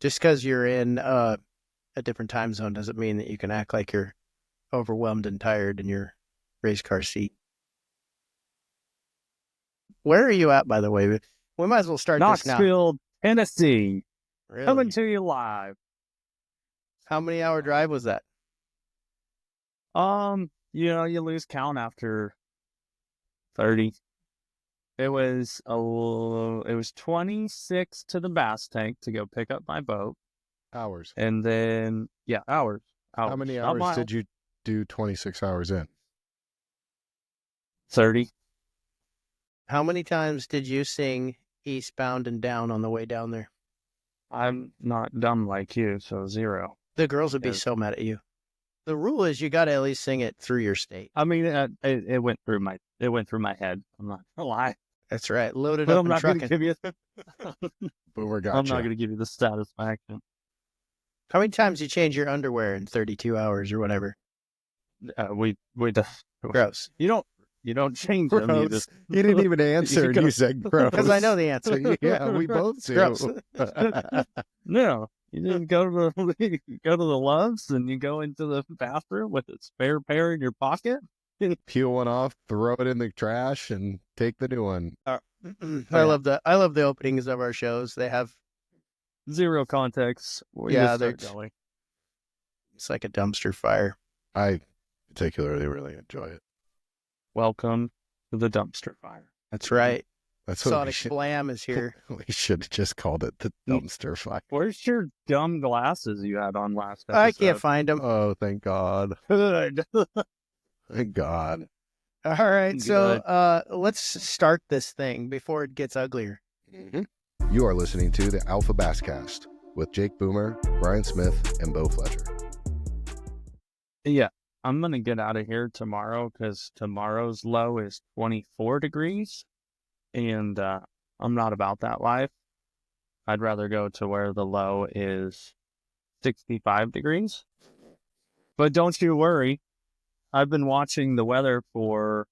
Just because you're in a different time zone doesn't mean that you can act like you're overwhelmed and tired in your race car seat. Where are you at, by the way? We might as well start this now. Knoxville, Tennessee. Really? Coming to you live. How many hour drive was that? You lose count after 30. It was 26 to the bass tank to go pick up my boat. Hours. And then hours. How many hours did you do 26 hours in? 30. How many times did you sing Eastbound and Down on the way down there? I'm not dumb like you, so 0. The girls would be so mad at you. The rule is you got to at least sing it through your state. I mean, it went through my head. I'm not gonna lie. That's right. Loaded But up I'm and not going to trucking. give you. Boomer gotcha. I'm not going to give you the satisfaction. How many times you change your underwear in 32 hours or whatever? We Gross. You don't change them. You just You didn't even answer. You said gross. Because I know the answer. Yeah, we both do. Gross. no. You just go to the Loves and you go into the bathroom with a spare pair in your pocket. Peel one off, throw it in the trash, and take the new one. I love the openings of our shows. They have zero context. They're going. It's like a dumpster fire. I particularly really enjoy it. Welcome to the dumpster fire. That's right. That's what Sonic Blam is here. We should have just called it the dumpster fire. Where's your dumb glasses you had on last episode? I can't find them. Oh, thank God. Good. Thank God. All right, so let's start this thing before it gets uglier. Mm-hmm. You are listening to the Alpha BassCast with Jake Boomer, Bryant Smith, and Beau Fletcher. Yeah, I'm going to get out of here tomorrow because tomorrow's low is 24 degrees, and I'm not about that life. I'd rather go to where the low is 65 degrees. But don't you worry. I've been watching the weather for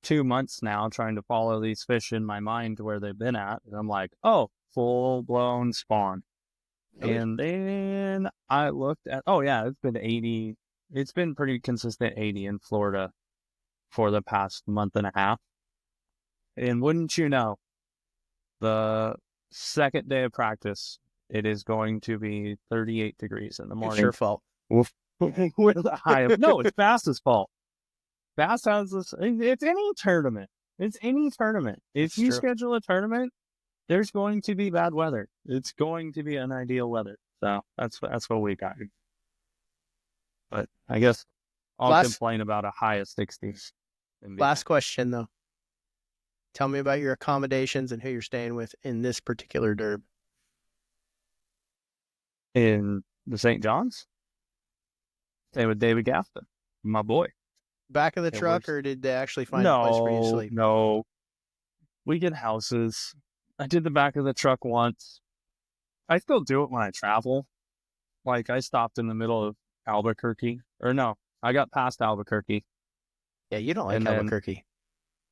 2 months now, trying to follow these fish in my mind to where they've been at. And I'm like, oh, full-blown spawn. Really? And then I looked at, it's been 80. It's been pretty consistent 80 in Florida for the past month and a half. And wouldn't you know, the second day of practice, it is going to be 38 degrees in the morning. It's your fault. With a high of, no, it's Bass's fault. Bass has this. It's any tournament. It's any tournament. If you schedule a tournament, there's going to be bad weather. It's going to be unideal weather. So that's what we got. But I guess I'll complain about a high of 60s. Last question though. Tell me about your accommodations and who you're staying with in this particular derb. In the St. John's? Staying with David Gaston, my boy. Back of the truck, or did they actually find a place for you to sleep? No. We get houses. I did the back of the truck once. I still do it when I travel. Like, I stopped in the middle of Albuquerque. Or no, I got past Albuquerque. Yeah, you don't like Albuquerque.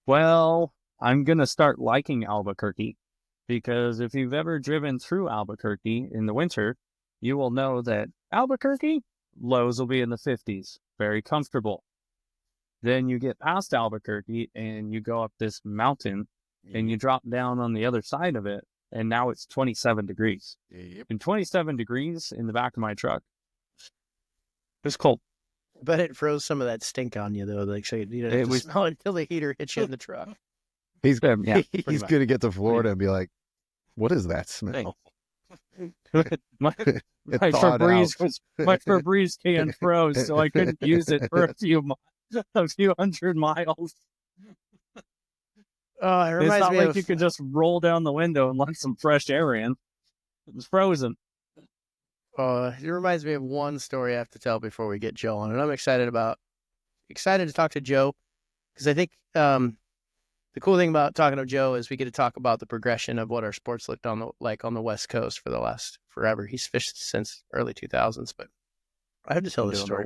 Well, I'm going to start liking Albuquerque. Because if you've ever driven through Albuquerque in the winter, you will know that Albuquerque, lows will be in the 50s. Very comfortable. Then you get past Albuquerque and you go up this mountain and you drop down on the other side of it. And now it's 27 degrees. Yep. And 27 degrees in the back of my truck. It's cold. But it froze some of that stink on you, though. Like, so you didn't smell it until the heater hit you in the truck. He's going to get to Florida and be like, what is that smell? my Febreze can froze, so I couldn't use it for a few hundred miles. Oh, it reminds it's not me like you could just roll down the window and let some fresh air in. It was frozen. It reminds me of one story I have to tell before we get Joe on, and I'm excited to talk to Joe because I think the cool thing about talking to Joe is we get to talk about the progression of what our sports looked like on the West Coast for the last forever. He's fished since early 2000s, but I have to tell this story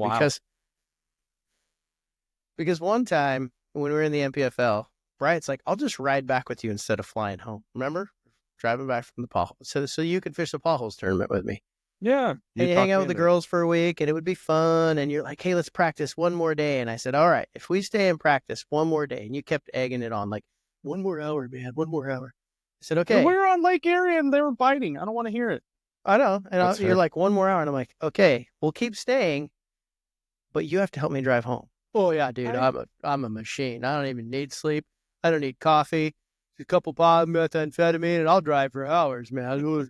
because one time when we were in the MPFL, Bryant's like, I'll just ride back with you instead of flying home. Remember? driving back from the potholes. So you could fish the potholes tournament with me. Yeah. And you hang out with the girls for a week and it would be fun. And you're like, hey, let's practice one more day. And I said, all right, if we stay and practice one more day, and you kept egging it on, like, 1 more hour, man, 1 more hour. I said, okay. We were on Lake Erie and they were biting. I don't want to hear it. I know. And fair. you're like, 1 more hour. And I'm like, okay, we'll keep staying, but you have to help me drive home. Oh yeah, dude, I'm a machine. I don't even need sleep. I don't need coffee. A couple pounds of methamphetamine and I'll drive for hours, man.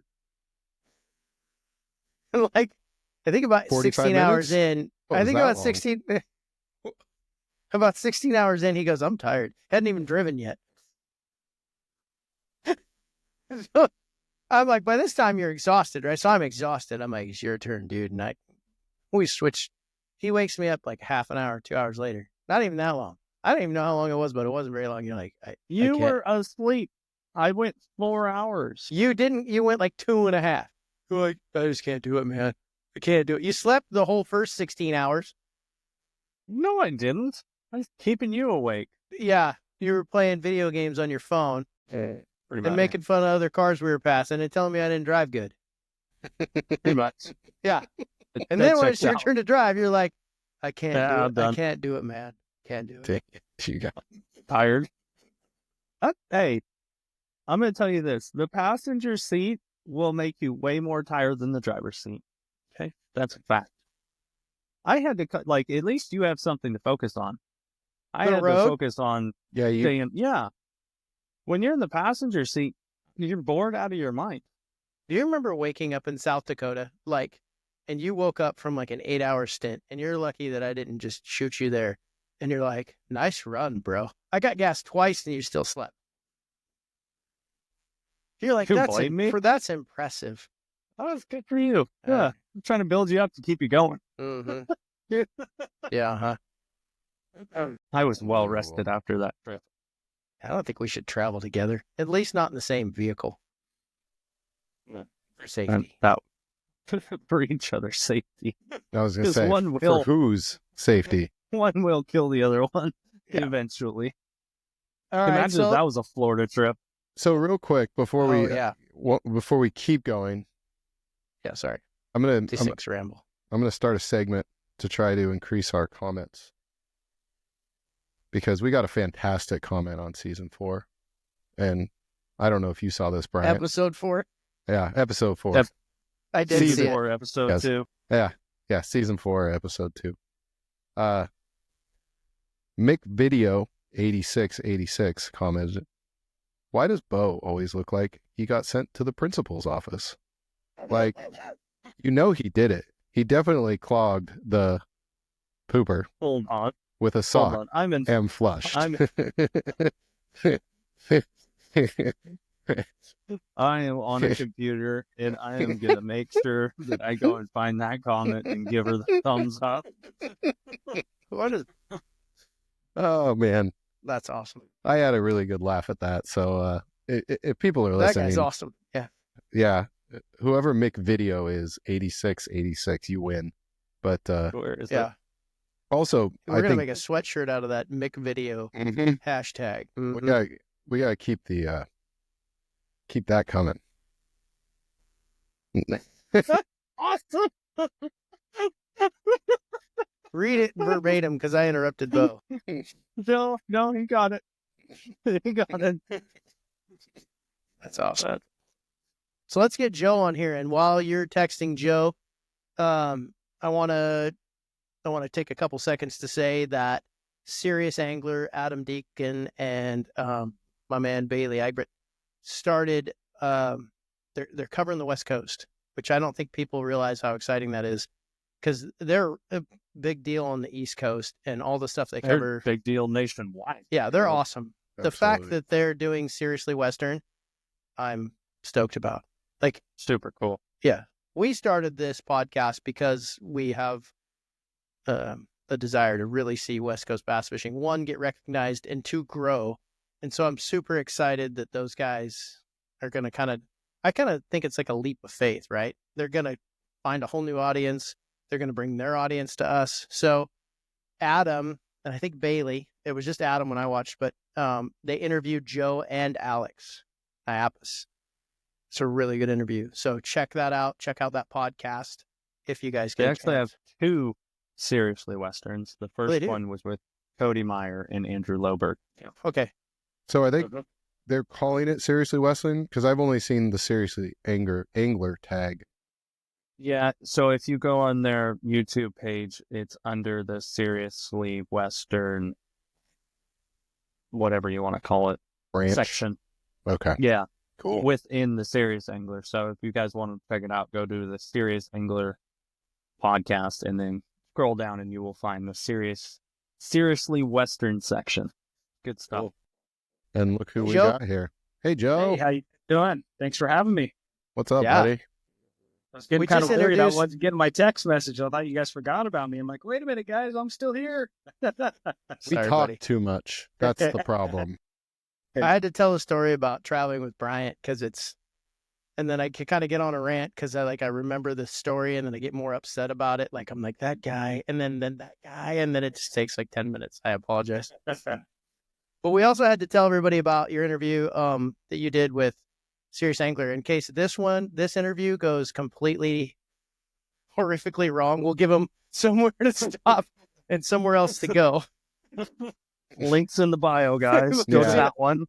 Like, I think about 16 hours in. I think about 16. About 16 hours in, he goes, I'm tired. Hadn't even driven yet. So, I'm like, by this time you're exhausted, right? So I'm exhausted. I'm like, it's your turn, dude. And we switched. He wakes me up like half an hour, 2 hours later. Not even that long. I don't even know how long it was, but it wasn't very long. You're like, you were asleep. I went 4 hours. You didn't. You went like 2.5. You're like, I just can't do it, man. I can't do it. You slept the whole first 16 hours. No, I didn't. I was keeping you awake. Yeah, you were playing video games on your phone Pretty and much. making fun of other cars we were passing and telling me I didn't drive good. Pretty much. Yeah. And then when it's your turn to drive, you're like, I can't do it. I can't do it, man. Can't do it. You got tired. Hey, I'm going to tell you this. The passenger seat will make you way more tired than the driver's seat. Okay? That's a fact. I had to cut, like, at least you have something to focus on. I had to focus on staying. Yeah. When you're in the passenger seat, you're bored out of your mind. Do you remember waking up in South Dakota, like, and you woke up from like an 8-hour stint, and you're lucky that I didn't just shoot you there, and you're like, nice run, bro. I got gas twice and you still slept. You're like, that's impressive. Oh, that's good for you. Yeah. I'm trying to build you up to keep you going. Mm-hmm. Yeah, huh? I was well rested after that trip. I don't think we should travel together, at least not in the same vehicle. For safety. For each other's safety. I was going to say, one for whose safety? One will kill the other one eventually. All right, imagine if that was a Florida trip. So real quick, before we keep going. Yeah, sorry. I'm going ramble. I'm going to start a segment to try to increase our comments. Because we got a fantastic comment on season 4. And I don't know if you saw this, Brian. Episode 4? Yeah, episode 4. I did season see 4, episode 2. Yeah, season 4, episode 2. Mick Video 8686 commented, "Why does Beau always look like he got sent to the principal's office? Like, you know he did it. He definitely clogged the pooper. Hold on. With a sock and flushed." I am on a computer and I am going to make sure that I go and find that comment and give her the thumbs up. Oh, man. That's awesome. I had a really good laugh at that. So if people are listening. That guy's awesome. Yeah. Yeah. Whoever Mick Video is 8686, you win. But where is it? we're Also, going to make a sweatshirt out of that Mick Video hashtag. Mm-hmm. We gotta keep that coming. Awesome. Read it verbatim because I interrupted Beau. No, he got it. He got it. That's awesome. So let's get Joe on here. And while you're texting Joe, I want to take a couple seconds to say that serious angler Adam Deacon and my man Bailey Egbert started. They're covering the West Coast, which I don't think people realize how exciting that is, because they're a big deal on the East Coast and all the stuff they cover. Big deal nationwide. Yeah, they're awesome. Absolutely. The fact that they're doing Seriously Western, I'm stoked about. Like, super cool. Yeah, we started this podcast because we have a desire to really see West Coast bass fishing, 1, get recognized, and 2, grow. And so I'm super excited that those guys are going to I kind of think it's like a leap of faith, right? They're going to find a whole new audience. They're going to bring their audience to us. So Adam, and I think Bailey, it was just Adam when I watched, but they interviewed Joe and Alex Iapis. It's a really good interview. So check that out. Check out that podcast if you guys They get a actually have chance. 2 Seriously Westerns. The they first do? one was with Cody Meyer and Andrew Loberg. Okay. So are they're calling it Seriously Western? Because I've only seen the Seriously Angler tag. Yeah, so if you go on their YouTube page, it's under the Seriously Western, whatever you want to call it, Branch. section. Okay. Yeah, Cool. within the Serious Angler. So if you guys want to check it out, go to the Serious Angler podcast and then scroll down and you will find the Seriously Western section. Good stuff. Cool. And look who we Joe? got here. Hey, Joe. Hey, how you doing? Thanks for having me. What's up, Yeah. buddy? I was getting We kind just of worried. I introduced- wasn't getting my text message. I thought you guys forgot about me. I'm like, wait a minute, guys, I'm still here. We Sorry, talk buddy. too much. That's the problem. I had to tell a story about traveling with Bryant and then I could kind of get on a rant because I remember the story and then I get more upset about it. Like I'm like that guy and then that guy and then it just takes like 10 minutes. I apologize. But we also had to tell everybody about your interview that you did with Serious Angler. In case this interview goes completely horrifically wrong, we'll give them somewhere to stop and somewhere else to go. Links in the bio, guys. Yeah. Go to that one.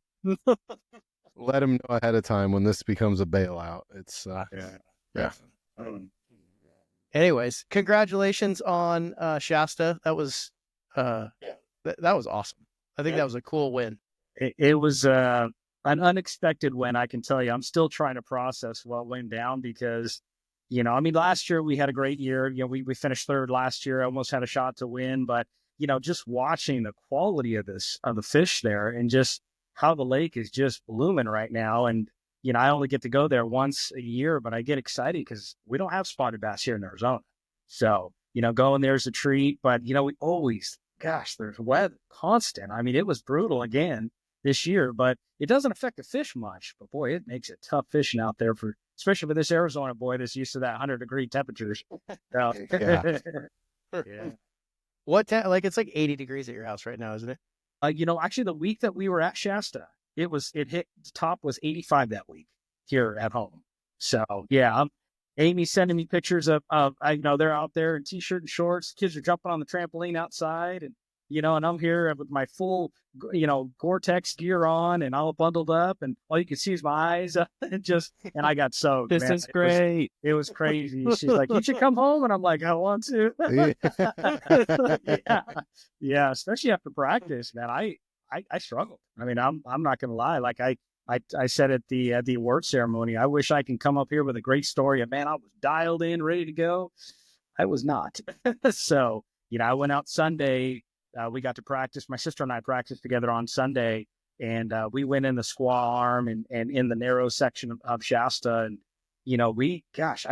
Let them know ahead of time when this becomes a bailout. It's yeah. Anyways, congratulations on Shasta. That was that was awesome. I think that was a cool win. It was an unexpected win, I can tell you. I'm still trying to process what went down because, last year we had a great year. We finished third last year, almost had a shot to win. But, just watching the quality of the fish there and just how the lake is just blooming right now. And, I only get to go there once a year, but I get excited because we don't have spotted bass here in Arizona. So, going there's a treat. But, we always, there's weather constant. I mean, it was brutal again this year, but it doesn't affect the fish much. But boy, it makes it tough fishing out there especially for this Arizona boy that's used to that 100-degree temperatures. So, Yeah. yeah. It's like 80 degrees at your house right now, isn't it? Actually, the week that we were at Shasta, it hit the top was 85 that week here at home. So yeah, Amy's sending me pictures of they're out there in t-shirt and shorts. Kids are jumping on the trampoline outside, and and I'm here with my full Gore-Tex gear on and all bundled up, and all you can see is my eyes, and I got soaked. This man. is great. It was crazy. She's like, "You should come home," and I'm like, "I want to." yeah, especially after practice, man. I struggled. I mean, I'm not gonna lie. Like I said at the award ceremony, I wish I can come up here with a great story of, man, I was dialed in, ready to go. I was not. So, I went out Sunday. We got to practice. My sister and I practiced together on Sunday, and we went in the squaw arm and in the narrow section of Shasta. And, I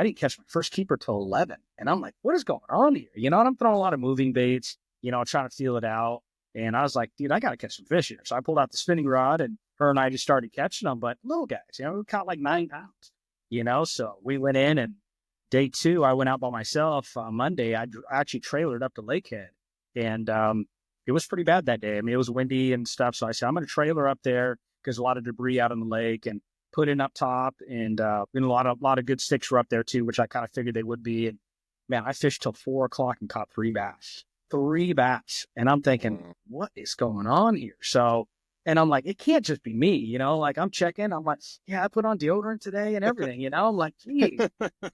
didn't catch my first keeper till 11. And I'm like, what is going on here? And I'm throwing a lot of moving baits, trying to feel it out. And I was like, dude, I got to catch some fish here. So I pulled out the spinning rod, and her and I just started catching them, but little guys, we caught like 9 pounds, so we went in, and day 2, I went out by myself. Monday, I actually trailered up to Lakehead, and it was pretty bad that day. I mean, it was windy and stuff. So I said, I'm going to trailer up there because a lot of debris out on the lake, and put in up top. And a lot of good sticks were up there too, which I kind of figured they would be. And man, I fished till 4 o'clock and caught 3 bass. 3 bass. And I'm thinking, what is going on here? So, and I'm like, it can't just be me, like I'm checking. I'm like, yeah, I put on deodorant today and everything, I'm like, gee.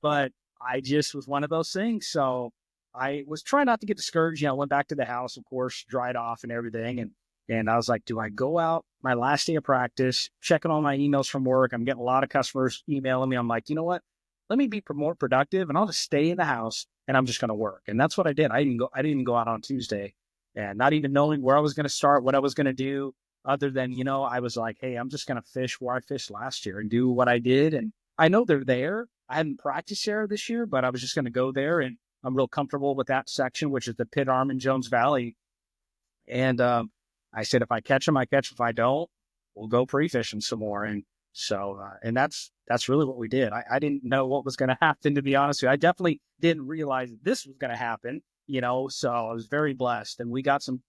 But I just was one of those things. So I was trying not to get discouraged. I went back to the house, of course, dried off and everything. And I was like, do I go out my last day of practice, checking all my emails from work? I'm getting a lot of customers emailing me. I'm like, you know what? Let me be more productive, and I'll just stay in the house, and I'm just going to work. And that's what I did. I didn't even go out on Tuesday, and not even knowing where I was going to start, what I was going to do, other than, I was like, hey, I'm just going to fish where I fished last year and do what I did. And I know they're there. I hadn't practiced there this year, but I was just going to go there, and I'm real comfortable with that section, which is the pit arm in Jones Valley. And I said, if I catch them, I catch them. If I don't, we'll go pre-fishing some more. And so, and that's really what we did. I didn't know what was going to happen, to be honest with you. I definitely didn't realize this was going to happen, so I was very blessed, and we got some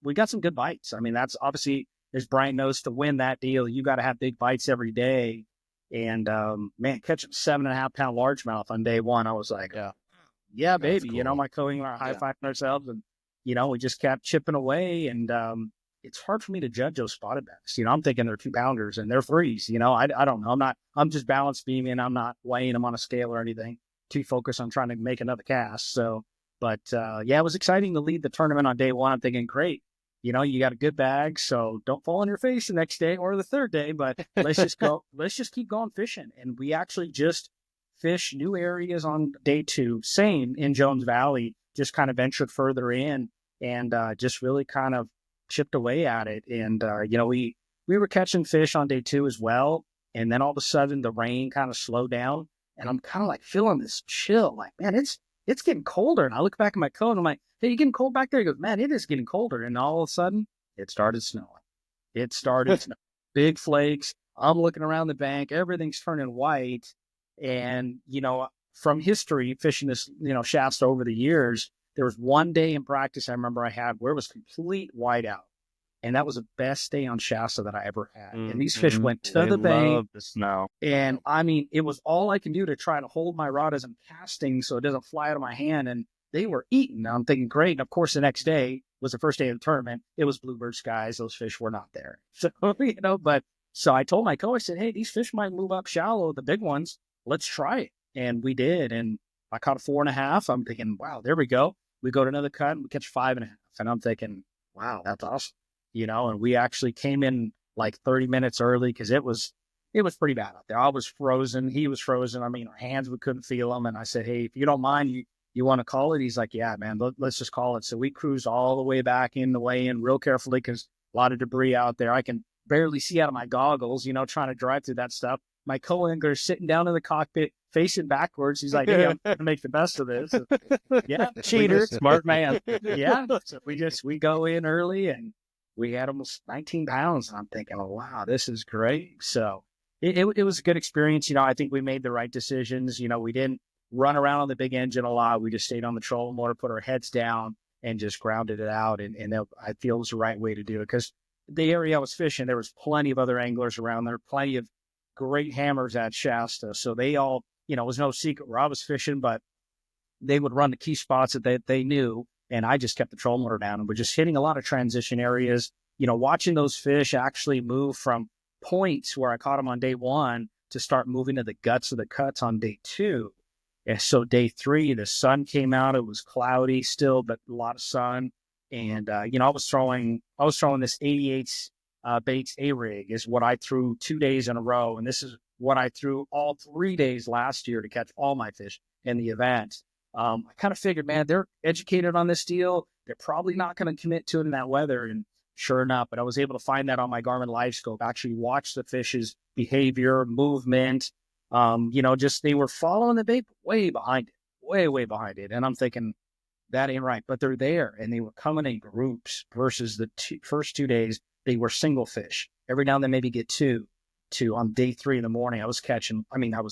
good bites. I mean, that's obviously, as Brian knows, to win that deal, you got to have big bites every day. And man, catching 7.5 pound largemouth on day one, I was like, yeah, baby. That's You know, cool. my co-angler are high-fiving ourselves, and you know, we just kept chipping away. And it's hard for me to judge those spotted bass. You know, I'm thinking they're 2 pounders and they're threes. You know, I don't know. I'm just balance beaming. I'm not weighing them on a scale or anything. Too focused on trying to make another cast. So, but yeah, it was exciting to lead the tournament on day one. I'm thinking, great. You know, you got a good bag, so don't fall on your face the next day or the third day. But let's just go. Let's just keep going fishing. And we actually just fished new areas on day two. Same in Jones Valley. Just kind of ventured further in and just really kind of chipped away at it. And you know, we were catching fish on day two as well. And then all of a sudden, the rain kind of slowed down, and I'm kind of like feeling this chill. Like, man, it's getting colder. And I look back at my coat and I'm like, hey, you getting cold back there? He goes, man, it is getting colder. And all of a sudden, it started snowing. It started snowing. Big flakes. I'm looking around the bank. Everything's turning white. And, you know, from history, fishing this, you know, Shasta over the years, there was one day in practice I remember I had where it was complete whiteout. And that was the best day on Shasta that I ever had. And these fish went to the bank. Love the snow. And I mean, it was all I can do to try to hold my rod as I'm casting so it doesn't fly out of my hand. And they were eating. I'm thinking, great. And of course, the next day was the first day of the tournament. It was bluebird skies. Those fish were not there. So, you know, but so I told my coach, I said, hey, these fish might move up shallow, the big ones. Let's try it. And we did. And I caught a 4.5. I'm thinking, wow, there we go. We go to another cut and we catch 5.5. And I'm thinking, wow, that's awesome. You know, and we actually came in like 30 minutes early because it was pretty bad out there. I was frozen. He was frozen. I mean, our hands, we couldn't feel them. And I said, hey, if you don't mind, you want to call it? He's like, yeah, man, let's just call it. So we cruised all the way back in the way in real carefully because a lot of debris out there. I can barely see out of my goggles, you know, trying to drive through that stuff. My co-angler's sitting down in the cockpit, facing backwards. He's like, hey, I'm going to make the best of this. Yeah. Cheater. Smart man. Yeah. So we go in early and we had almost 19 pounds. And I'm thinking, oh, wow, this is great. So it was a good experience. You know, I think we made the right decisions. You know, we didn't run around on the big engine a lot. We just stayed on the trolling motor, put our heads down and just grounded it out. And I feel it was the right way to do it because the area I was fishing, there was plenty of other anglers around there, plenty of great hammers at Shasta. So they all, you know, it was no secret where I was fishing, but they would run the key spots that they knew. And I just kept the trolling motor down and we're just hitting a lot of transition areas, you know, watching those fish actually move from points where I caught them on day one to start moving to the guts of the cuts on day two. And so day three, the sun came out. It was cloudy still, but a lot of sun. And, you know, I was throwing this 88 baits A-rig is what I threw 2 days in a row. And this is what I threw all 3 days last year to catch all my fish in the event. I kind of figured, man, they're educated on this deal. They're probably not going to commit to it in that weather. And sure enough, but I was able to find that on my Garmin Live Scope, actually watch the fish's behavior, movement. You know, just they were following the bait way behind it, way behind it. And I'm thinking, that ain't right. But they're there and they were coming in groups versus the first 2 days, they were single fish. Every now and then maybe get two. On day 3 in the morning, I was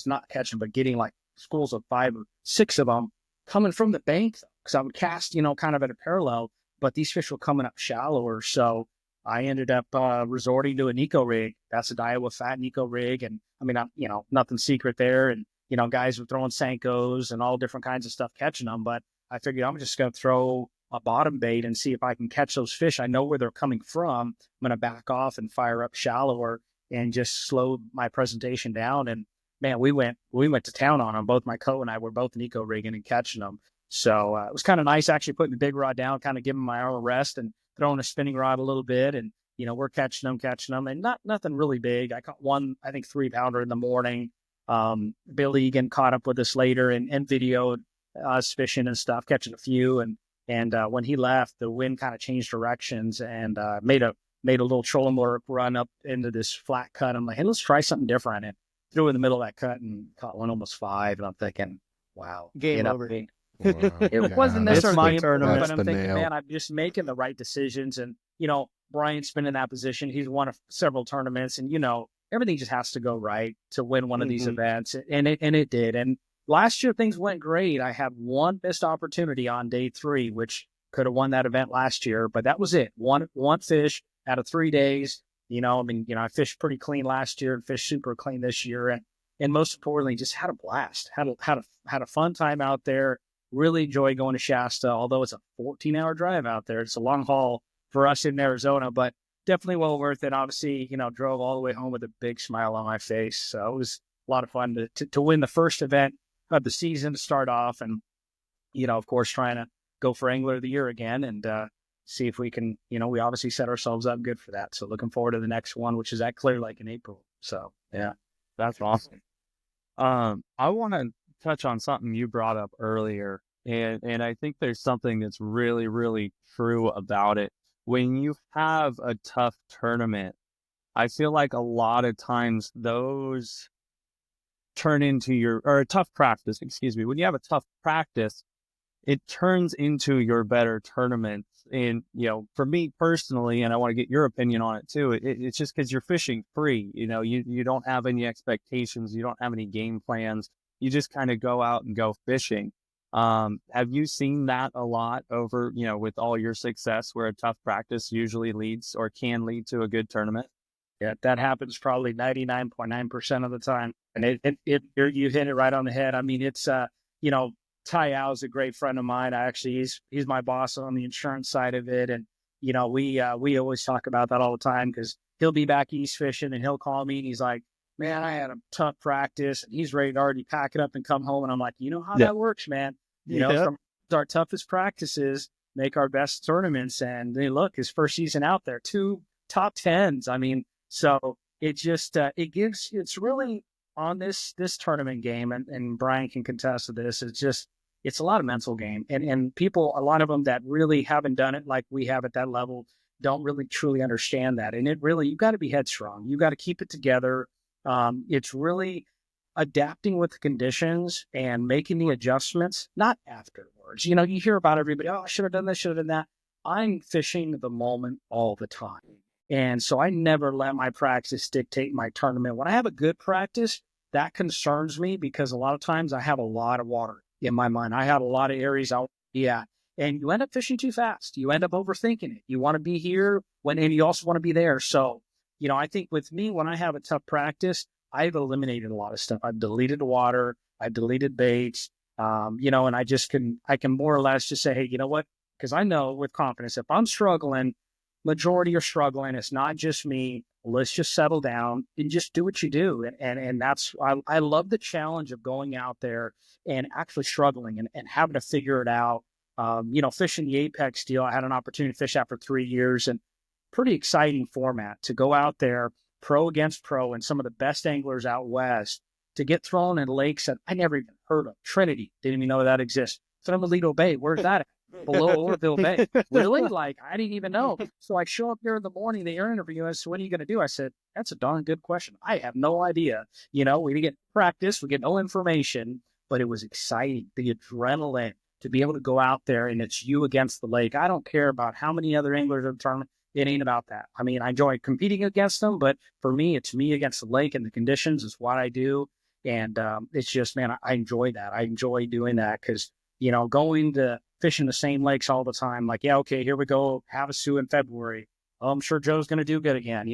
not catching, but getting like schools of 5 or 6 of them coming from the bank because I would cast, you know, kind of at a parallel, but these fish were coming up shallower. So I ended up resorting to a Nico rig. That's a Daiwa fat Nico rig. And I mean, you know, nothing secret there. And, you know, guys were throwing Senkos and all different kinds of stuff catching them. But I figured I'm just going to throw a bottom bait and see if I can catch those fish. I know where they're coming from. I'm going to back off and fire up shallower and just slow my presentation down. And man, we went to town on them. Both my co and I were both Nico rigging and catching them. So it was kind of nice actually putting the big rod down, kind of giving my arm a rest and throwing a spinning rod a little bit. And, you know, we're catching them and nothing really big. I caught one, I think 3-pounder in the morning. Bill Egan caught up with us later and videoed us fishing and stuff, catching a few. And when he left, the wind kind of changed directions and made a little trolling motor run up into this flat cut. I'm like, hey, let's try something different. And threw in the middle of that cut and caught one almost 5. And I'm thinking, wow, Game over. Wow. It wasn't necessarily my tournament, but I'm thinking, nail. man, I'm just making the right decisions. And, you know, Bryant's been in that position. He's won several tournaments and, you know, everything just has to go right to win one of these events. And it did. And last year, things went great. I had one missed opportunity on day 3, which could have won that event last year, but that was it. One fish out of 3 days. I fished pretty clean last year and fished super clean this year. And most importantly, just had a blast, had a fun time out there. Really enjoy going to Shasta, although it's a 14-hour drive out there. It's a long haul for us in Arizona, but definitely well worth it. Obviously, drove all the way home with a big smile on my face. So it was a lot of fun to win the first event of the season to start off. And, of course, trying to go for Angler of the Year again and see if we can, we obviously set ourselves up good for that. So looking forward to the next one, which is at Clear Lake in April. So, yeah. That's awesome. I want to touch on something you brought up earlier, and I think there's something that's really, really true about it. When you have a tough tournament, I feel like a lot of times those turn into or a tough practice, excuse me. When you have a tough practice, it turns into your better tournaments. And, for me personally, and I want to get your opinion on it too, it's just because you're fishing free. You don't have any expectations. You don't have any game plans. You just kind of go out and go fishing. Have you seen that a lot over, with all your success, where a tough practice usually leads or can lead to a good tournament? Yeah, that happens probably 99.9% of the time. And you hit it right on the head. I mean, it's, Ty Al is a great friend of mine. He's my boss on the insurance side of it. And, we always talk about that all the time because he'll be back east fishing and he'll call me and he's like, man, I had a tough practice, and he's ready to already pack it up and come home. And I'm like, you know how that works, man. From our toughest practices make our best tournaments. And they look, his first season out there, 2 top 10s. I mean, so it just, it's really on this tournament game, and Brian can contest to this. It's a lot of mental game, and people, a lot of them that really haven't done it like we have at that level, don't really truly understand that. And you got to be headstrong. You got to keep it together. It's really adapting with the conditions and making the adjustments, not afterwards. You hear about everybody, oh, I should have done this, should have done that. I'm fishing the moment all the time. And so I never let my practice dictate my tournament. When I have a good practice, that concerns me because a lot of times I have a lot of water in my mind. I have a lot of areas out. Yeah. And you end up fishing too fast. You end up overthinking it. You want to be here and you also want to be there. So, I think with me, when I have a tough practice, I've eliminated a lot of stuff. I've deleted water. I've deleted baits, and I can more or less just say, hey, you know what? Because I know with confidence, if I'm struggling, majority are struggling. It's not just me. Let's just settle down and just do what you do. And that's, I love the challenge of going out there and actually struggling and having to figure it out. Fishing the Apex deal, I had an opportunity to fish that for 3 years, and pretty exciting format to go out there, pro against pro, and some of the best anglers out west to get thrown in lakes that I never even heard of. Trinity, didn't even know that exists. Thermalito Bay, where's that at? Below Orville Bay. Really? Like, I didn't even know. So I show up there in the morning, they interview us. So what are you going to do? I said, that's a darn good question. I have no idea. We didn't get practice. We get no information, but it was exciting. The adrenaline to be able to go out there and it's you against the lake. I don't care about how many other anglers are in the tournament. It ain't about that. I mean, I enjoy competing against them, but for me, it's me against the lake, and the conditions is what I do. And it's just, man, I enjoy that. I enjoy doing that because, going to fishing the same lakes all the time, like, yeah, okay, here we go, Havasu in February. Oh, I'm sure Joe's going to do good again.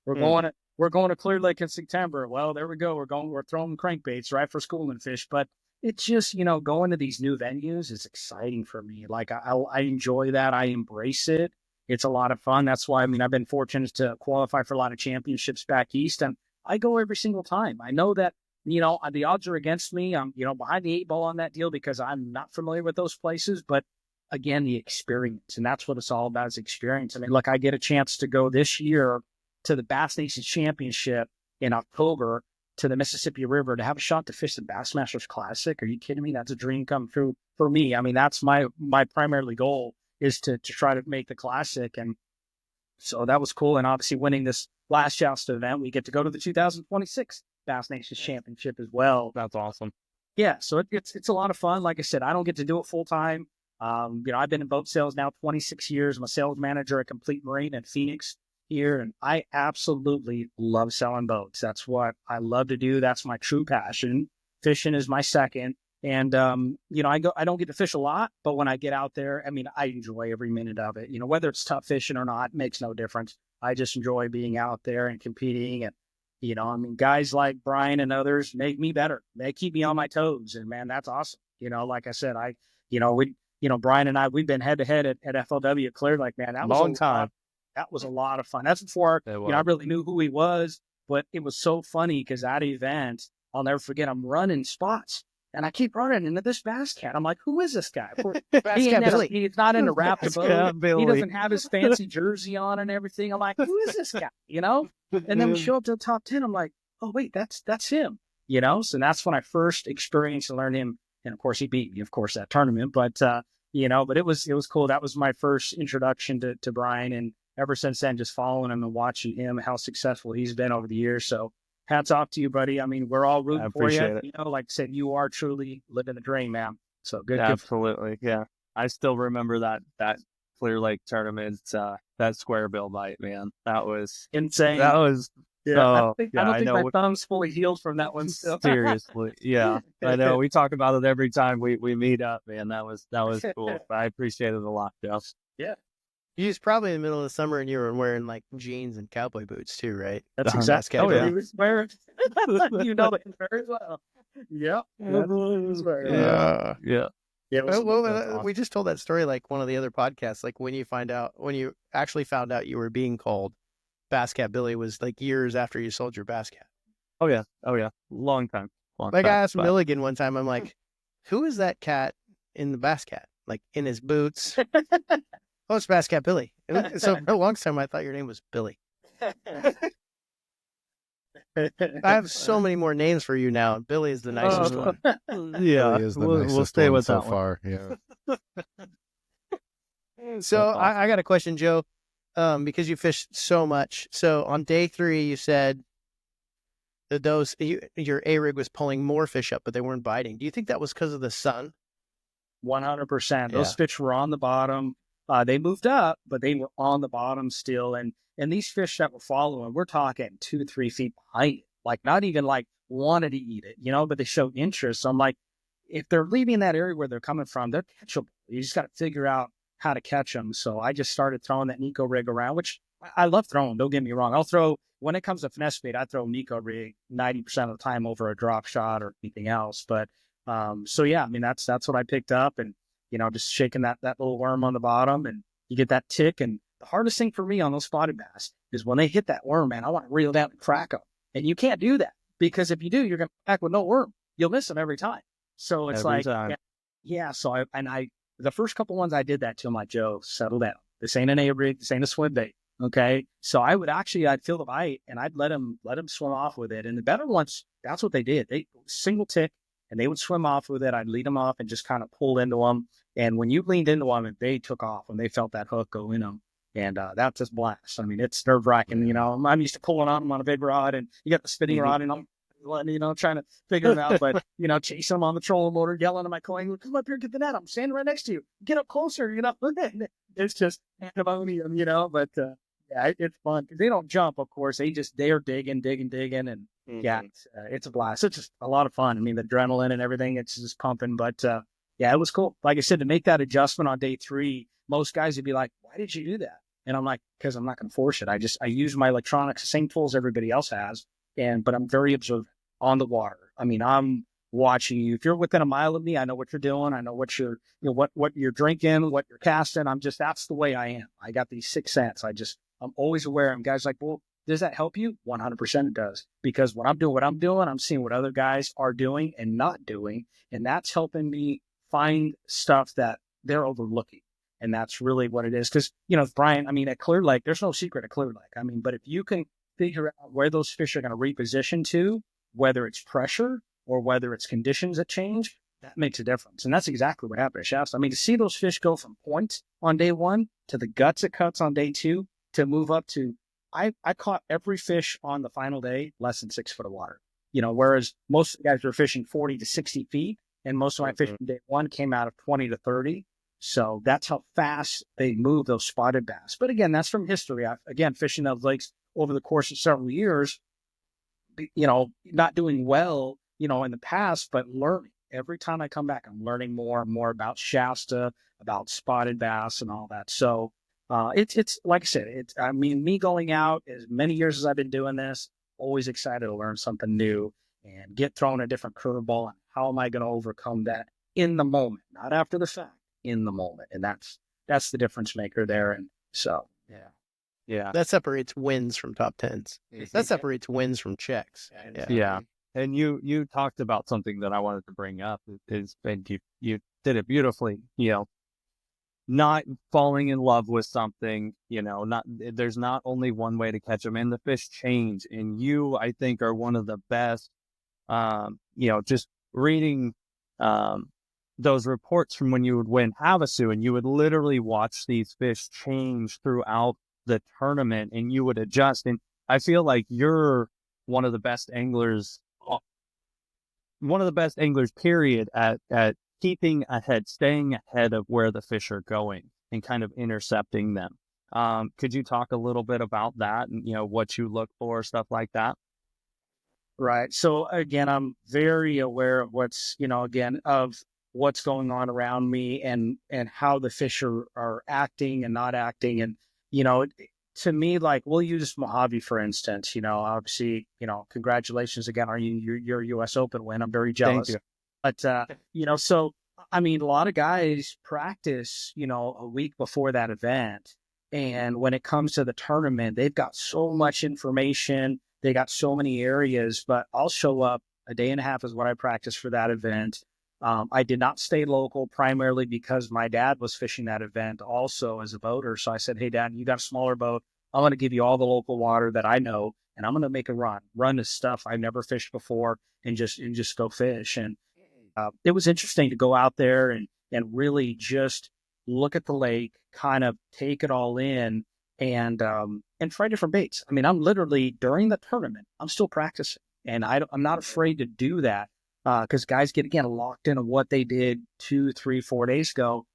We're going to Clear Lake in September. Well, there we go. We're throwing crankbaits, right, for schooling fish. But it's just, going to these new venues is exciting for me. Like, I enjoy that. I embrace it. It's a lot of fun. That's why, I've been fortunate to qualify for a lot of championships back east, and I go every single time. I know that, the odds are against me. I'm, behind the 8 ball on that deal because I'm not familiar with those places, but again, the experience, and that's what it's all about, is experience. Look, I get a chance to go this year to the Bass Nations Championship in October to the Mississippi River to have a shot to fish the Bassmasters Classic. Are you kidding me? That's a dream come true for me. That's my primarily goal, is to try to make the Classic. And so that was cool. And obviously winning this last Shasta event, we get to go to the 2026 Bass Nations Championship as well. That's awesome. Yeah. So it's a lot of fun. Like I said, I don't get to do it full time. I've been in boat sales now 26 years. I'm a sales manager at Complete Marine in Phoenix here. And I absolutely love selling boats. That's what I love to do. That's my true passion. Fishing is my second. And, I don't get to fish a lot, but when I get out there, I enjoy every minute of it. Whether it's tough fishing or not, makes no difference. I just enjoy being out there and competing. And, you know, I mean, guys like Brian and others make me better. They keep me on my toes. And man, that's awesome. You know, like I said, Brian and I, we've been head to head at FLW at Clear Lake, man. That was Long time. That was a lot of fun. That's before, It I really knew who he was, but it was so funny because that event, I'll never forget, I'm running spots. And I keep running into this bass cat. I'm like, who is this guy? He's not in a wrapped boat. He doesn't have his fancy jersey on and everything. I'm like, who is this guy? You know? And then we show up to the top 10. I'm like, oh, wait, that's him. You know? So that's when I first experienced and learned him. And of course, he beat me, of course, that tournament. But, but it was cool. That was my first introduction to Brian. And ever since then, just following him and watching him, how successful he's been over the years. So, hats off to you, buddy. I mean, we're all rooting for you. It. You know, like I said, you are truly living the dream, man. So good. Absolutely. Yeah. I still remember that Clear Lake tournament, that square bill bite, man. That was insane. That was, I don't think my thumb's fully healed from that one still. Seriously. Yeah. I know. We talk about it every time we meet up, man. That was cool. I appreciate it a lot, Jeff. Yeah. You was probably in the middle of the summer and you were wearing like jeans and cowboy boots too, right? That's exactly what he was wearing. You know it very well. Yep. Yeah. Well, we just told that story like one of the other podcasts, like when you actually found out you were being called Bass Cat Billy was like years after you sold your Bass Cat. Oh yeah. Long time. I asked Milligan one time, I'm like, who is that cat in the Bass Cat? Like in his boots. Oh, it's Bass Cat Billy. So for a long time, I thought your name was Billy. I have so many more names for you now. Billy is the nicest one. Yeah, Billy is the nicest we'll stay one with so that far. Yeah. So I got a question, Joe, because you fished so much. So on day 3, you said that your A-rig was pulling more fish up, but they weren't biting. Do you think that was because of the sun? 100%. Those fish were on the bottom. They moved up, but they were on the bottom still. And these fish that were following, we're talking 2-3 feet behind it, like not even like wanted to eat it, you know, but they showed interest. So I'm like, if they're leaving that area where they're coming from, they're catchable. You just got to figure out how to catch them. So I just started throwing that Nico rig around, which I love throwing. Don't get me wrong. When it comes to finesse bait, I throw Nico rig 90% of the time over a drop shot or anything else. But so yeah, I mean, that's what I picked up, and just shaking that little worm on the bottom, and you get that tick. And the hardest thing for me on those spotted bass is when they hit that worm, man, I want to reel down and crack them. And you can't do that, because if you do, you're going to back with no worm. You'll miss them every time. So it's yeah. So the first couple ones I did that to, I'm like, Joe, settle down. This ain't an A-rig. This ain't a swim bait. Okay. So I'd feel the bite and I'd let them swim off with it. And the better ones, that's what they did. They single tick and they would swim off with it. I'd lead them off and just kind of pull into them. And when you leaned into them, they took off when they felt that hook go in them. And that's just blast. I mean, it's nerve wracking. I'm used to pulling on them on a big rod, and you got the spinning rod, and I'm trying to figure it out. But chasing them on the trolling motor, yelling at my coin, come up here, get the net. I'm standing right next to you. Get up closer. It's just pandemonium. But yeah, it's fun because they don't jump. Of course, they're digging, and yeah, it's a blast. It's just a lot of fun. I mean, the adrenaline and everything, it's just pumping. But yeah, it was cool. Like I said, to make that adjustment on day 3, most guys would be like, "Why did you do that?" And I'm like, because I'm not going to force it. I use my electronics, the same tools everybody else has. But I'm very observant on the water. I mean, I'm watching you. If you're within a mile of me, I know what you're doing. I know what you're, what you're drinking, what you're casting. That's the way I am. I got these 6 sense. I'm always aware. And guys like, well, does that help you? 100% it does. Because when I'm doing what I'm doing, I'm seeing what other guys are doing and not doing. And that's helping me find stuff that they're overlooking. And that's really what it is. Because, Brian, I mean, at Clear Lake, there's no secret at Clear Lake. I mean, but if you can figure out where those fish are going to reposition to, whether it's pressure or whether it's conditions that change, that makes a difference. And that's exactly what happened at Shasta. I mean, to see those fish go from point on day 1 to the guts it cuts on day 2 to move up to, I caught every fish on the final day less than 6 foot of water. Whereas most of the guys were fishing 40 to 60 feet, and most of my fish on day 1 came out of 20 to 30. So that's how fast they move those spotted bass. But again, that's from history. Fishing those lakes over the course of several years, not doing well, in the past, but learning. Every time I come back, I'm learning more and more about Shasta, about spotted bass and all that. So It's like I said, I mean, me going out as many years as I've been doing this, always excited to learn something new and get thrown a different curveball. And how am I going to overcome that in the moment, not after the fact, in the moment? And that's the difference maker there. And so, Yeah. That separates wins from top tens. That separates wins from checks. Yeah. And you talked about something that I wanted to bring up is, and you did it beautifully, not falling in love with something, there's not only one way to catch them, and the fish change. And you, I think, are one of the best, just reading, those reports from when you would win Havasu, and you would literally watch these fish change throughout the tournament, and you would adjust. And I feel like you're one of the best anglers, period, at keeping ahead, staying ahead of where the fish are going and kind of intercepting them. Could you talk a little bit about that and, what you look for, stuff like that? right. So again, I'm very aware of what's going on around me and how the fish are acting and not acting. And, to me, like, we'll use Mojave, for instance, obviously, congratulations again on your US Open win. I'm very jealous. Thank you. But, so, I mean, a lot of guys practice, a week before that event. And when it comes to the tournament, they've got so much information. They got so many areas, but I'll show up a day and a half is what I practiced for that event. I did not stay local primarily because my dad was fishing that event also as a boater. So I said, hey, Dad, you got a smaller boat. I'm going to give you all the local water that I know, and I'm going to make a run this stuff I've never fished before and just go fish. And it was interesting to go out there and really just look at the lake, kind of take it all in and try different baits. I mean, I'm literally during the tournament, I'm still practicing, and I'm not afraid to do that. Because guys get, again, locked into what they did 2, 3, 4 days ago.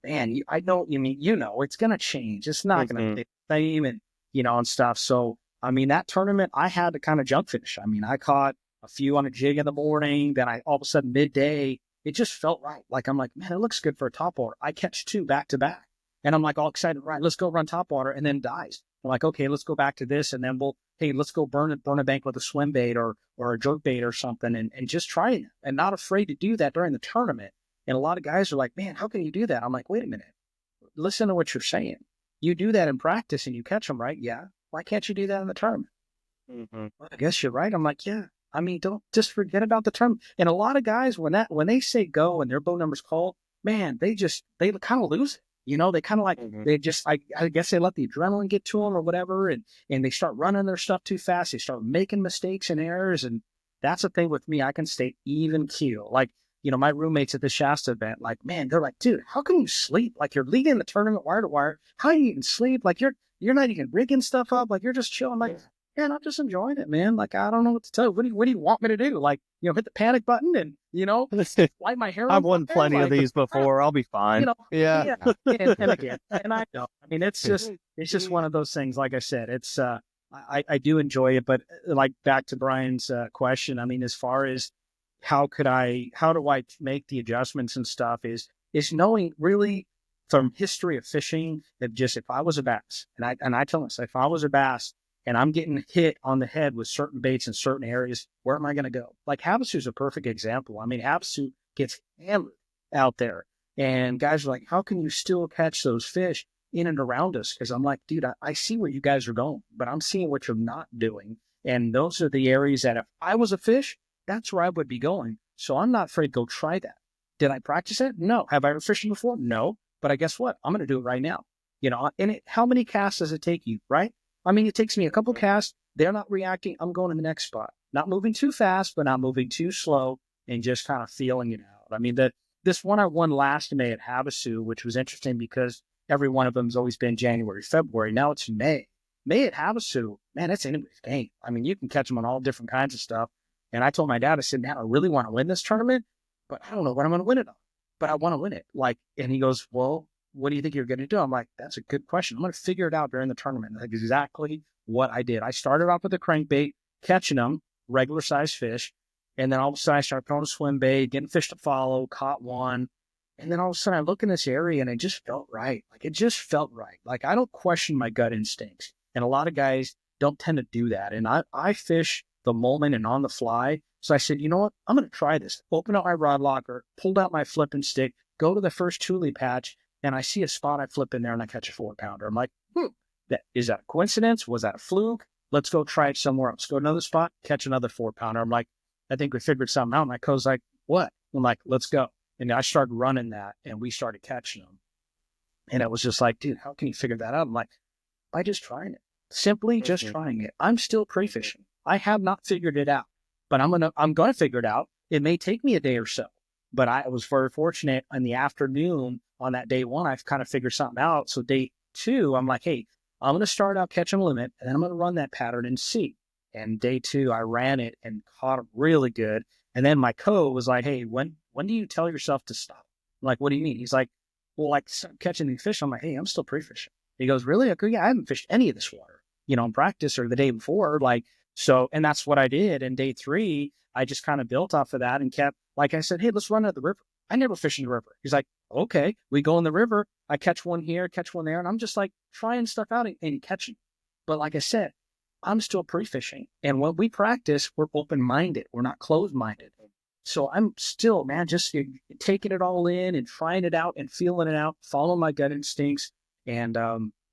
Man, I know, it's going to change. It's not going to be the same and stuff. So, I mean, that tournament, I had to kind of jump fish. I mean, I caught a few on a jig in the morning. Then all of a sudden, midday, it just felt right. Like, I'm like, man, it looks good for a topwater. I catch 2 back to back. And I'm like all excited, right, let's go run topwater, and then dies. I'm like, okay, let's go back to this, and then let's go burn a bank with a swim bait or a jerk bait or something, and just try it, and not afraid to do that during the tournament. And a lot of guys are like, man, how can you do that? I'm like, wait a minute, listen to what you're saying. You do that in practice and you catch them, right? Yeah. Why can't you do that in the tournament? Well, I guess you're right. I'm like, yeah. I mean, don't just forget about the tournament. And a lot of guys, when they say go and their boat number's called, man, they kind of lose it. They kind of like, they just, I guess they let the adrenaline get to them or whatever. And they start running their stuff too fast. They start making mistakes and errors. And that's the thing with me. I can stay even keel. Like, my roommates at the Shasta event, like, man, they're like, dude, how can you sleep? Like, you're leading the tournament wire to wire. How do you even sleep? Like, you're not even rigging stuff up. Like, you're just chilling. Like, man, I'm just enjoying it, man. Like, I don't know what to tell you. What do you want me to do? Like, hit the panic button and, light my hair. I've won plenty of these before. I'll be fine. Yeah. And again, and I know. I mean, it's just one of those things. Like I said, it's I do enjoy it, but like back to Brian's question. I mean, as far as how do I make the adjustments and stuff is knowing really from history of fishing that just if I was a bass and I tell myself if I was a bass and I'm getting hit on the head with certain baits in certain areas, where am I going to go? Like Havasu is a perfect example. I mean, Havasu gets hammered out there. And guys are like, how can you still catch those fish in and around us? Because I'm like, dude, I see where you guys are going, but I'm seeing what you're not doing. And those are the areas that if I was a fish, that's where I would be going. So I'm not afraid to go try that. Did I practice it? No. Have I ever fished before? No. But I guess what? I'm going to do it right now. How many casts does it take you, right? I mean, it takes me a couple casts. They're not reacting. I'm going to the next spot. Not moving too fast, but not moving too slow and just kind of feeling it out. I mean, this one I won last May at Havasu, which was interesting because every one of them has always been January, February. Now it's May. May at Havasu, man, that's anybody's game. I mean, you can catch them on all different kinds of stuff. And I told my dad, I said, man, I really want to win this tournament, but I don't know what I'm going to win it on. But I want to win it. And he goes, well, what do you think you're going to do? I'm like, that's a good question. I'm going to figure it out during the tournament. That's exactly what I did. I started off with a crankbait, catching them, regular size fish. And then all of a sudden I started throwing a swim bait, getting fish to follow, caught one. And then all of a sudden I look in this area and it just felt right. Like it just felt right. Like I don't question my gut instincts. And a lot of guys don't tend to do that. And I fish the moment and on the fly. So I said, you know what? I'm going to try this. Open up my rod locker, pulled out my flipping stick, go to the first tule patch, and I see a spot. I flip in there and I catch a 4-pounder. I'm like, is that a coincidence? Was that a fluke? Let's go try it somewhere else. Go to another spot, catch another 4-pounder. I'm like, I think we figured something out. My co's like, what? I'm like, let's go. And I started running that and we started catching them. And it was just like, dude, how can you figure that out? I'm like, by just trying it. Simply just trying it. I'm still pre-fishing. I have not figured it out, but I'm gonna figure it out. It may take me a day or so, but I was very fortunate in the afternoon on that day one, I've kind of figured something out. So day two, I'm like, hey, I'm gonna start out catching limit and then I'm gonna run that pattern and see. And day two, I ran it and caught it really good. And then my co was like, hey, when do you tell yourself to stop? I'm like, what do you mean? He's like, well, like catching these fish. I'm like, hey, I'm still pre-fishing. He goes, really? I go, yeah, I haven't fished any of this water, in practice or the day before. Like, so, and that's what I did. And day three, I just kind of built off of that and kept, like I said, hey, let's run at the river. I never fish in the river. He's like, okay, we go in the river. I catch one here, catch one there. And I'm just like trying stuff out and catching. But like I said, I'm still pre-fishing. And when we practice, we're open-minded. We're not closed-minded. So I'm still, man, just taking it all in and trying it out and feeling it out, following my gut instincts. And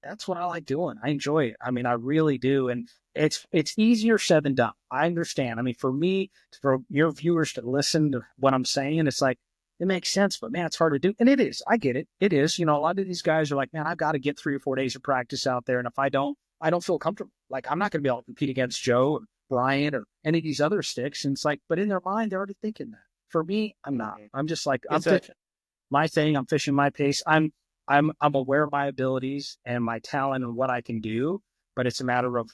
that's what I like doing. I enjoy it. I mean, I really do. And it's easier said than done. I understand. I mean, for me, for your viewers to listen to what I'm saying, it's like, it makes sense, but man, it's hard to do. And it is. I get it. It is. A lot of these guys are like, man, I've got to get 3 or 4 days of practice out there. And if I don't feel comfortable. Like, I'm not going to be able to compete against Joe or Bryant or any of these other sticks. And it's like, but in their mind, they're already thinking that. For me, I'm not. I'm just like, I'm fishing my thing. I'm fishing my pace. I'm aware of my abilities and my talent and what I can do, but it's a matter of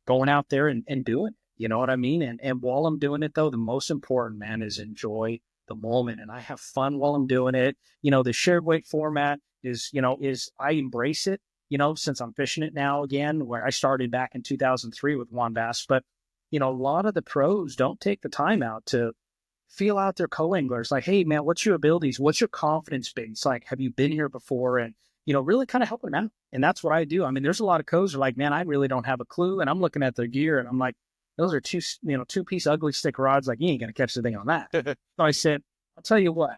going out there and doing it. You know what I mean? And while I'm doing it, though, the most important, man, is enjoy the moment. And I have fun while I'm doing it. The shared weight format is I embrace it, since I'm fishing it now again, where I started back in 2003 with Juan Bass. But, a lot of the pros don't take the time out to feel out their co-anglers. Like, hey, man, what's your abilities? What's your confidence base? Like, have you been here before? And, really kind of helping them out. And that's what I do. I mean, there's a lot of co's are like, man, I really don't have a clue. And I'm looking at their gear and I'm like, those are two-piece ugly stick rods. Like, you ain't going to catch the thing on that. So I said, I'll tell you what,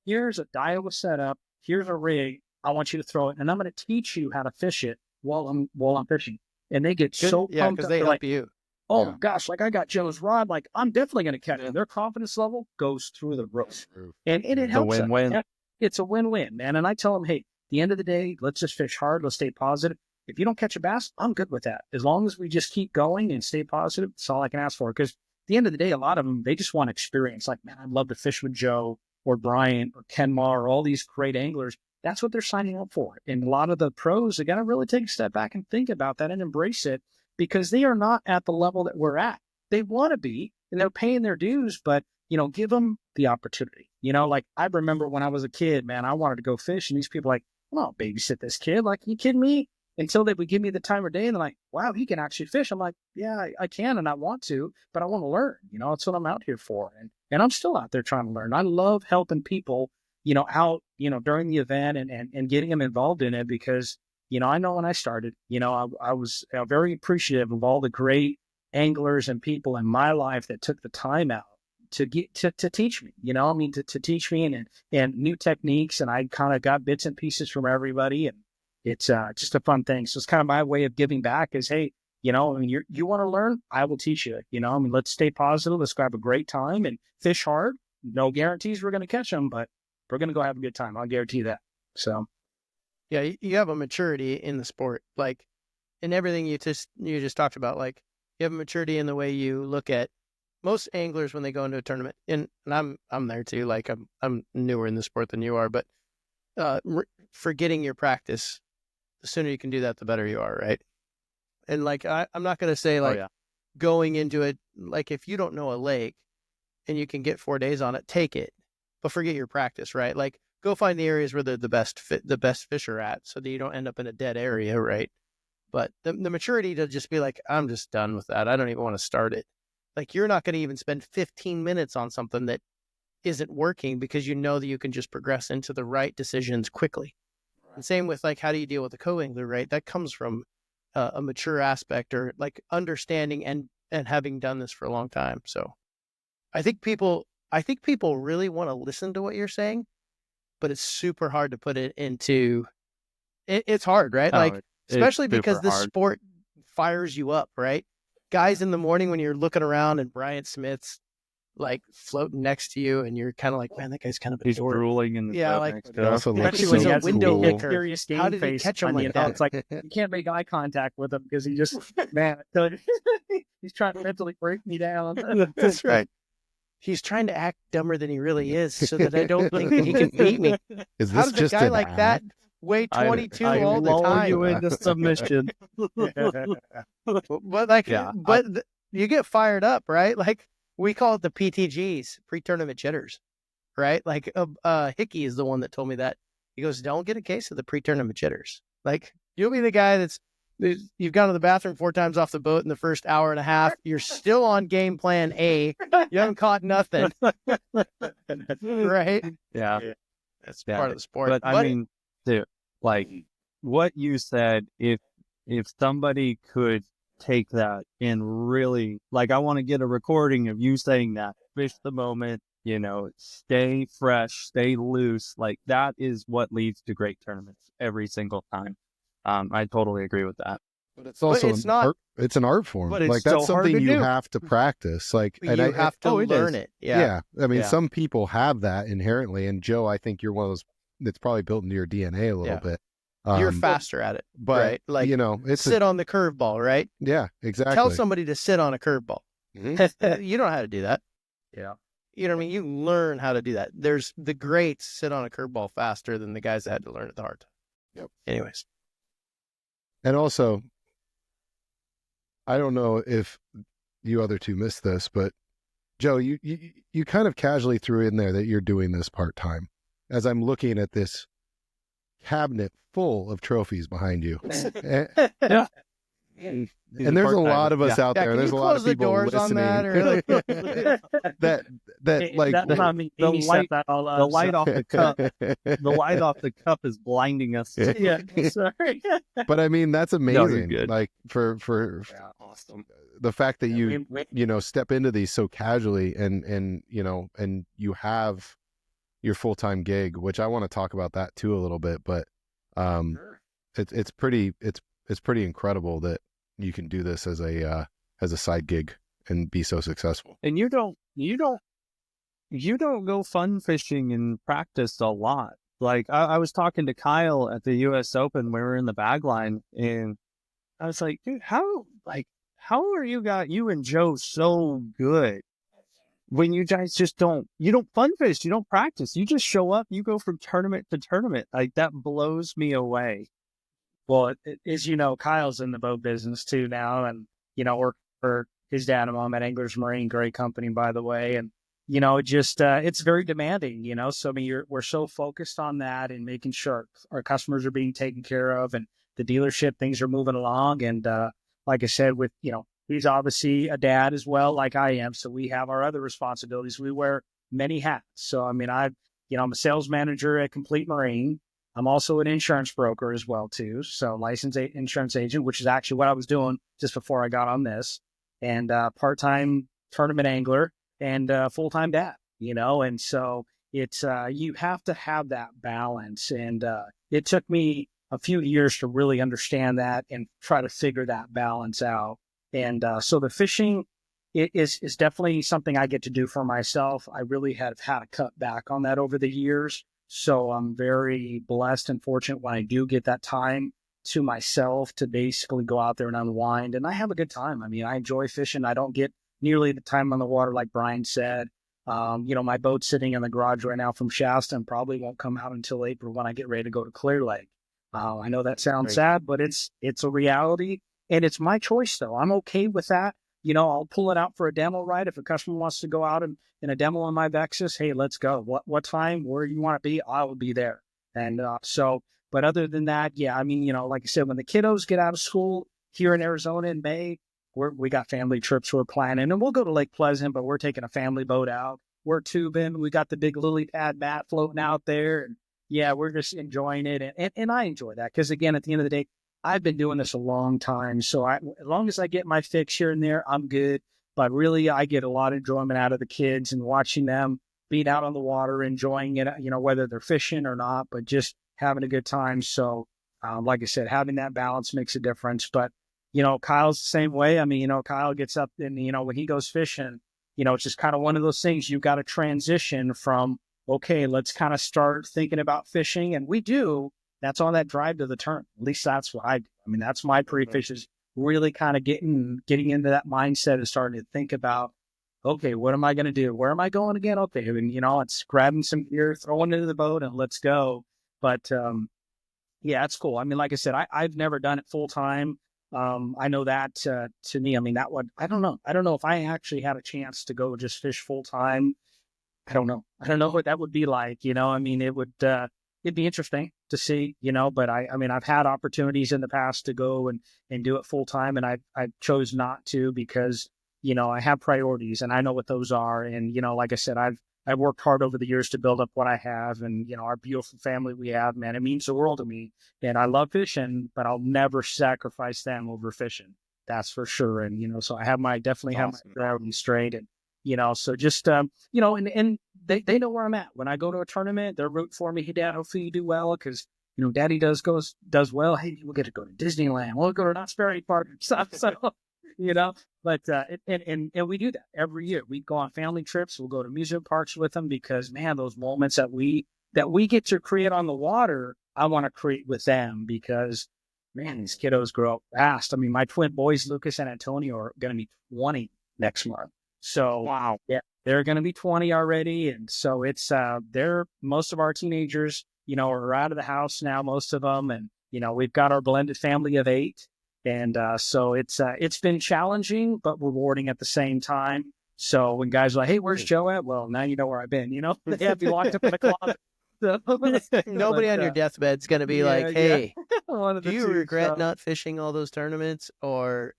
here's a Daiwa setup. Here's a rig. I want you to throw it, and I'm going to teach you how to fish it while I'm fishing. And they get so pumped up. Because they They're help like, you. oh my gosh, like I got Joe's rod. Like I'm definitely going to catch it. Their confidence level goes through the roof, and it helps. It's a win-win. It's a win-win, man. And I tell them, hey, at the end of the day, let's just fish hard. Let's stay positive. If you don't catch a bass, I'm good with that. As long as we just keep going and stay positive, that's all I can ask for. Because at the end of the day, a lot of them, they just want experience. Like, man, I'd love to fish with Joe or Bryant or Ken Ma or all these great anglers. That's what they're signing up for. And a lot of the pros, they got to really take a step back and think about that and embrace it, because they are not at the level that we're at. They want to be, and they're paying their dues, but, give them the opportunity. Like I remember when I was a kid, man, I wanted to go fish, and these people are like, well, I'll babysit this kid. Like, you kidding me? Until they would give me the time of day, and they're like, wow, he can actually fish. I'm like, yeah, I can, and I want to, but I want to learn. That's what I'm out here for. And I'm still out there trying to learn. I love helping people, out, during the event and getting them involved in it, because, I know when I started, I was very appreciative of all the great anglers and people in my life that took the time out to get to teach me, to teach me and new techniques. And I kind of got bits and pieces from everybody, and it's just a fun thing. So it's kind of my way of giving back is, hey, you want to learn, I will teach you. Let's stay positive. Let's go have a great time and fish hard. No guarantees we're going to catch them, but we're going to go have a good time. I'll guarantee that. So, yeah, you have a maturity in the sport, like in everything you just talked about. Like, you have a maturity in the way you look at most anglers when they go into a tournament. And I'm there too. Like, I'm newer in the sport than you are, but forgetting your practice, the sooner you can do that, the better you are, right? And like, I'm not going to say like going into it, like if you don't know a lake and you can get 4 days on it, take it, but forget your practice, right? Like, go find the areas where the best fish are at, so that you don't end up in a dead area, right? But the maturity to just be like, I'm just done with that. I don't even want to start it. Like, you're not going to even spend 15 minutes on something that isn't working because you know that you can just progress into the right decisions quickly. And same with like, how do you deal with the co-angler, right? That comes from a mature aspect, or like understanding and having done this for a long time. So I think people really want to listen to what you're saying, but it's super hard to put it into, it's hard, right? Oh, Like, it's especially because super this hard. sport fires you up, right? Guys in the morning when you're looking around and Bryant Smith's like floating next to you and you're kind of like, man, that guy's kind of a He's dork. drooling in the Yeah, boat like, next He to us. also looks Especially when so he's a window cool. licker. Serious game How did he face catch him on like you. that? It's like you can't make eye contact with him because he just, man, I tell you, he's trying to mentally break me down. That's right. He's trying to act dumber than he really is so that I don't think that he can beat me. Is How this does a just guy an like that act? weigh 22 I all the lull time? you into submission. But like, Yeah, you get fired up, right? Like, we call it the PTGs, pre-tournament jitters, right? Like, Hickey is the one that told me that. He goes, don't get a case of the pre-tournament jitters. Like, you'll be the guy you've gone to the bathroom 4 times off the boat in the first hour and a half. You're still on game plan A. You haven't caught nothing. Right? yeah. That's Yeah, part of the sport. But I mean, dude, like what you said, if somebody could take that and really, like, I want to get a recording of you saying that, fish the moment, stay fresh, stay loose. Like, that is what leads to great tournaments every single time. I totally agree with that. But it's also it's not, it's an art form. But it's Like, that's so hard something to you do. have to practice. Like, you have to learn it. Yeah. I mean, Yeah. some people have that inherently. And Joe, I think you're one of those that's probably built into your DNA a little Yeah. bit. You're faster at it. but right? Like, it's sit on the curveball, right? yeah, exactly. Tell somebody to sit on a curveball. Mhm. You don't know how to do that. Yeah. You know what I mean? You learn how to do that. There's the greats sit on a curveball faster than the guys that had to learn it the hard time. Yep. Anyways. And also, I don't know if you other two missed this, but Joe, you kind of casually threw in there that you're doing this part-time. As I'm looking at this cabinet full of trophies behind you. Yeah. And there's a lot of us out there. Can There's you a lot close of the people doors on that, listening. that Hey, like that's not me. the Amy set light- that all up, The light so- off the cup, the light off the cup is blinding us. Yeah, sorry. but I mean, that's you're amazing. good. Like for Awesome. the fact that you We- step into these so casually and you have your full-time gig, which I want to talk about that too a little bit, but it's pretty incredible that you can do this as a side gig and be so successful. And you don't go fun fishing and practice a lot. Like, I was talking to Kyle at the US Open. We were in the bag line, and I was like, dude, how are you and Joe so good when you guys just don't fun fish, you don't practice, you just show up, you go from tournament to tournament. Like, that blows me away. Well, as you know, Kyle's in the boat business too now, and work for his dad and mom at Anglers Marine, great company, by the way. And just it's very demanding. So I mean, we're so focused on that and making sure our customers are being taken care of, and the dealership things are moving along. And like I said, with he's obviously a dad as well, like I am. So we have our other responsibilities. We wear many hats. So I mean, I'm a sales manager at Complete Marine. I'm also an insurance broker as well, too. So licensed insurance agent, which is actually what I was doing just before I got on this, and part-time tournament angler and full-time dad, and so it's you have to have that balance. And it took me a few years to really understand that and try to figure that balance out. And so the fishing is definitely something I get to do for myself. I really have had to cut back on that over the years. So I'm very blessed and fortunate when I do get that time to myself to basically go out there and unwind. And I have a good time. I mean, I enjoy fishing. I don't get nearly the time on the water like Brian said. My boat's sitting in the garage right now from Shasta and probably won't come out until April when I get ready to go to Clear Lake. I know that sounds sad, but it's a reality. And it's my choice, though. I'm okay with that. I'll pull it out for a demo ride. If a customer wants to go out in a demo on my Vexus, hey, let's go. What time, where you want to be, I will be there. And but other than that, yeah, I mean, like I said, when the kiddos get out of school here in Arizona in May, we got family trips we're planning, and we'll go to Lake Pleasant, but we're taking a family boat out. we're tubing. We got the big lily pad mat floating out there. And yeah, we're just enjoying it. And I enjoy that because, again, at the end of the day, I've been doing this a long time. So as long as I get my fix here and there, I'm good. But really, I get a lot of enjoyment out of the kids and watching them being out on the water, enjoying it, whether they're fishing or not, but just having a good time. So, like I said, having that balance makes a difference. But, Kyle's the same way. I mean, Kyle gets up and, when he goes fishing, it's just kind of one of those things. You've got to transition from, okay, let's kind of start thinking about fishing. And we do. That's on that drive to the turn. At least that's what I do. I mean, that's my pre-fish is really kind of getting into that mindset and starting to think about, okay, what am I going to do? Where am I going again? Okay. And, it's grabbing some gear, throwing it into the boat and let's go. But, yeah, it's cool. I mean, like I said, I've never done it full time. I know that, to me, I mean, I don't know. I don't know if I actually had a chance to go just fish full time. I don't know. I don't know what that would be like, I mean, it'd be interesting to see, but I mean, I've had opportunities in the past to go and do it full time. And I chose not to because, I have priorities and I know what those are. And, like I said, I've worked hard over the years to build up what I have and, our beautiful family we have, man, it means the world to me. And I love fishing, but I'll never sacrifice them over fishing. That's for sure. And, so I definitely have my priorities straight. And, so just, and they know where I'm at. When I go to a tournament, they're rooting for me. Hey, Dad, hopefully you do well because, Daddy does well. Hey, we'll get to go to Disneyland. We'll go to Knott's Berry Park and stuff. So, but and we do that every year. We go on family trips. We'll go to amusement parks with them because, man, those moments that we get to create on the water, I want to create with them because, man, these kiddos grow up fast. I mean, my twin boys, Lucas and Antonio, are going to be 20 next month. So, Wow. Yeah, they're going to be 20 already. And so it's, most of our teenagers, are out of the house now, most of them. And, we've got our blended family of 8. And, so it's been challenging, but rewarding at the same time. So when guys are like, hey, where's Joe at? Well, now you know where I've been, they have to be locked up in a closet. So, Nobody on your deathbed's going to be like, hey, do do you regret not fishing all those tournaments or,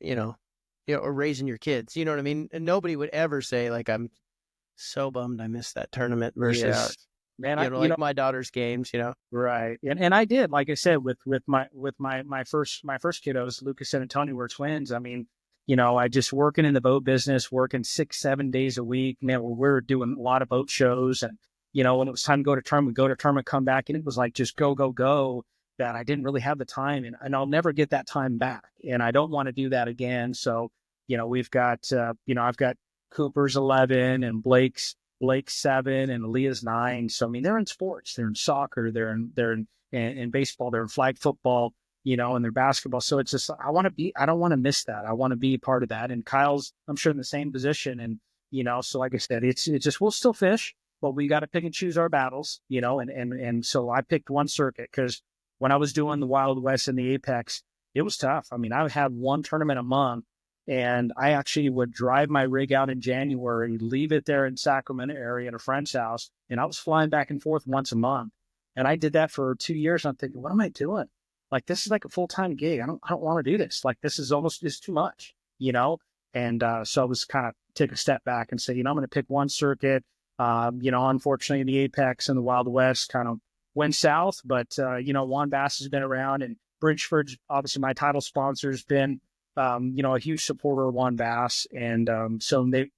or raising your kids? You know what I mean? And nobody would ever say like, I'm so bummed I missed that tournament versus, man, my daughter's games, Right. And I did, like I said, with my first kiddos, Lucas and Antonio were twins. I mean, I just working in the boat business, working 6-7 days a week, man, we're doing a lot of boat shows. And, when it was time to go to tournament, come back. And it was like, just go, that I didn't really have the time and I'll never get that time back. And I don't want to do that again. So, we've got, I've got Cooper's 11 and Blake's 7 and Aaliyah's 9. So, I mean, they're in sports, they're in soccer, they're in baseball, they're in flag football, and they're basketball. So it's just, I don't want to miss that. I want to be a part of that. And Kyle's, I'm sure in the same position. And, so like I said, it's just, we'll still fish, but we got to pick and choose our battles, and so I picked one circuit because when I was doing the Wild West and the Apex, it was tough. I mean, I had one tournament a month. And I actually would drive my rig out in January, leave it there in Sacramento area at a friend's house. And I was flying back and forth once a month. And I did that for 2 years. And I'm thinking, what am I doing? Like, this is like a full-time gig. I don't want to do this. Like, this is too much, And so I was kind of take a step back and say, I'm going to pick one circuit. Unfortunately, the Apex and the Wild West kind of went south. But, Juan Bass has been around. And Bridgeford's, obviously, my title sponsor, has been a huge supporter of Juan Bass. And so they,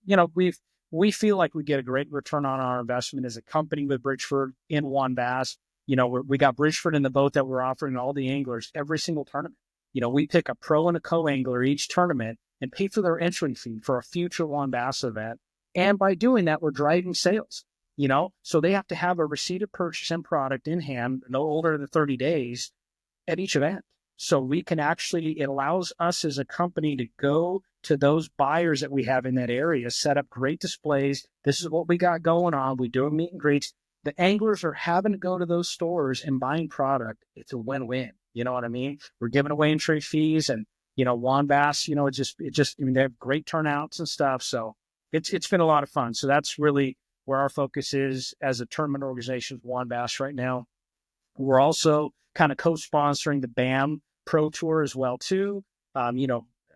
we feel like we get a great return on our investment as a company with Bridgeford in Juan Bass. We got Bridgeford in the boat that we're offering all the anglers every single tournament. We pick a pro and a co-angler each tournament and pay for their entry fee for a future Juan Bass event. And by doing that, we're driving sales, so they have to have a receipt of purchase and product in hand, no older than 30 days at each event. So we can it allows us as a company to go to those buyers that we have in that area, set up great displays. This is what we got going on. We do meet and greets. The anglers are having to go to those stores and buying product. It's a win-win. You know what I mean? We're giving away entry fees and, Juan Bass, they have great turnouts and stuff. So it's been a lot of fun. So that's really where our focus is as a tournament organization with Juan Bass right now. We're also kind of co-sponsoring the BAM Pro Tour as well too.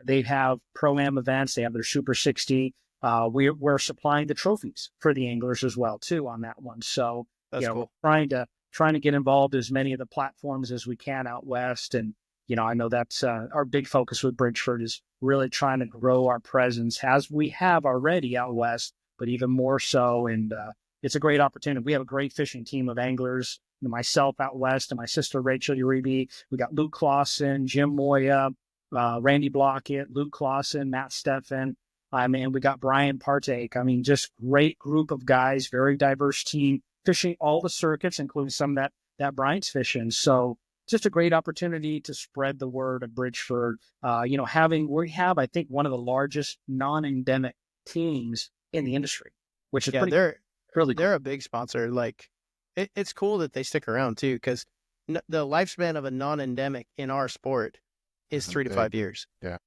They have Pro-Am events. They have their Super 60. we're supplying the trophies for the anglers as well too on that one. So That's cool. we're trying to get involved as many of the platforms as we can out west. And I know that's our big focus with Bridgeford is really trying to grow our presence as we have already out west, but even more so. And it's a great opportunity. We have a great fishing team of anglers. Myself out west and my sister Rachel Uribe. We got Luke Clausen, Jim Moya, Randy Blockett, Luke Clausen, Matt Steffen. And we got Brian Partake. I mean, just great group of guys, very diverse team, fishing all the circuits, including some that Bryant's fishing. So just a great opportunity to spread the word of Bridgeford. We have, I think, one of the largest non-endemic teams in the industry, which is they're really cool. They're a big sponsor. Like, it's cool that they stick around too, because the lifespan of a non-endemic in our sport is 3 to 5 years. Yeah.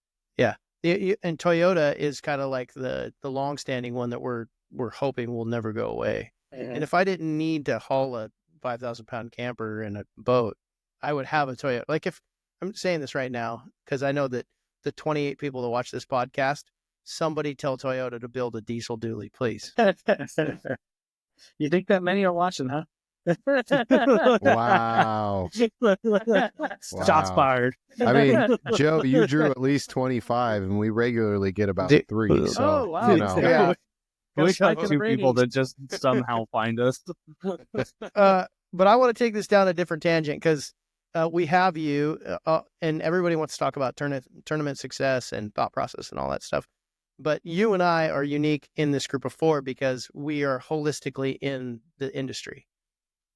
And Toyota is kind of like the long-standing one that we're hoping will never go away. Mm-hmm. And if I didn't need to haul a 5,000-pound camper in a boat, I would have a Toyota. Like, if I'm saying this right now, because I know that the 28 people that watch this podcast, somebody tell Toyota to build a diesel dually, please. You think that many are watching, huh? Wow. Shots fired. I mean, Joe, you drew at least 25, and we regularly get about 3. So, wow. Yeah. We got 2 people that just somehow find us. But I want to take this down a different tangent, because we have you, and everybody wants to talk about tournament success and thought process and all that stuff. But you and I are unique in this group of 4 because we are holistically in the industry.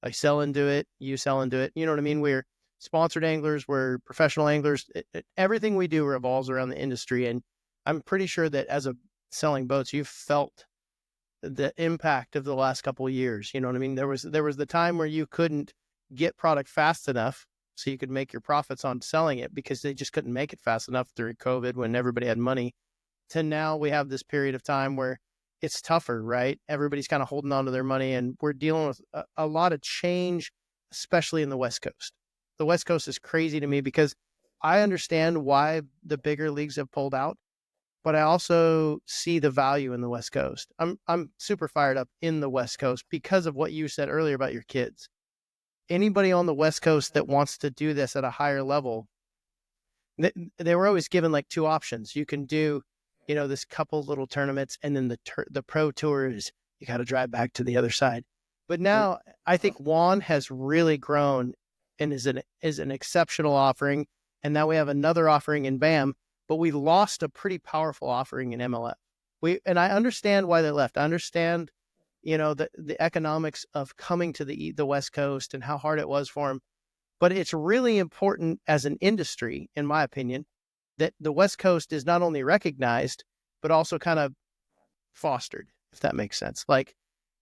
I sell into it, you sell into it. You know what I mean? We're sponsored anglers, we're professional anglers. Everything we do revolves around the industry. And I'm pretty sure that as a selling boats, you've felt the impact of the last couple of years. You know what I mean? There was the time where you couldn't get product fast enough so you could make your profits on selling it, because they just couldn't make it fast enough during COVID when everybody had money. To now we have this period of time where it's tougher, right? Everybody's kind of holding on to their money, and we're dealing with a lot of change, especially in the West Coast. The West Coast is crazy to me, because I understand why the bigger leagues have pulled out, but I also see the value in the West Coast. I'm super fired up in the West Coast because of what you said earlier about your kids. Anybody on the West Coast that wants to do this at a higher level, they were always given like 2 options. You can do, this couple little tournaments, and then the pro tours, you got to drive back to the other side. But now I think Juan has really grown and is an exceptional offering. And now we have another offering in BAM, but we lost a pretty powerful offering in MLF. And I understand why they left. I understand, the economics of coming to the West Coast and how hard it was for them. But it's really important as an industry, in my opinion, that the West Coast is not only recognized, but also kind of fostered, if that makes sense. Like,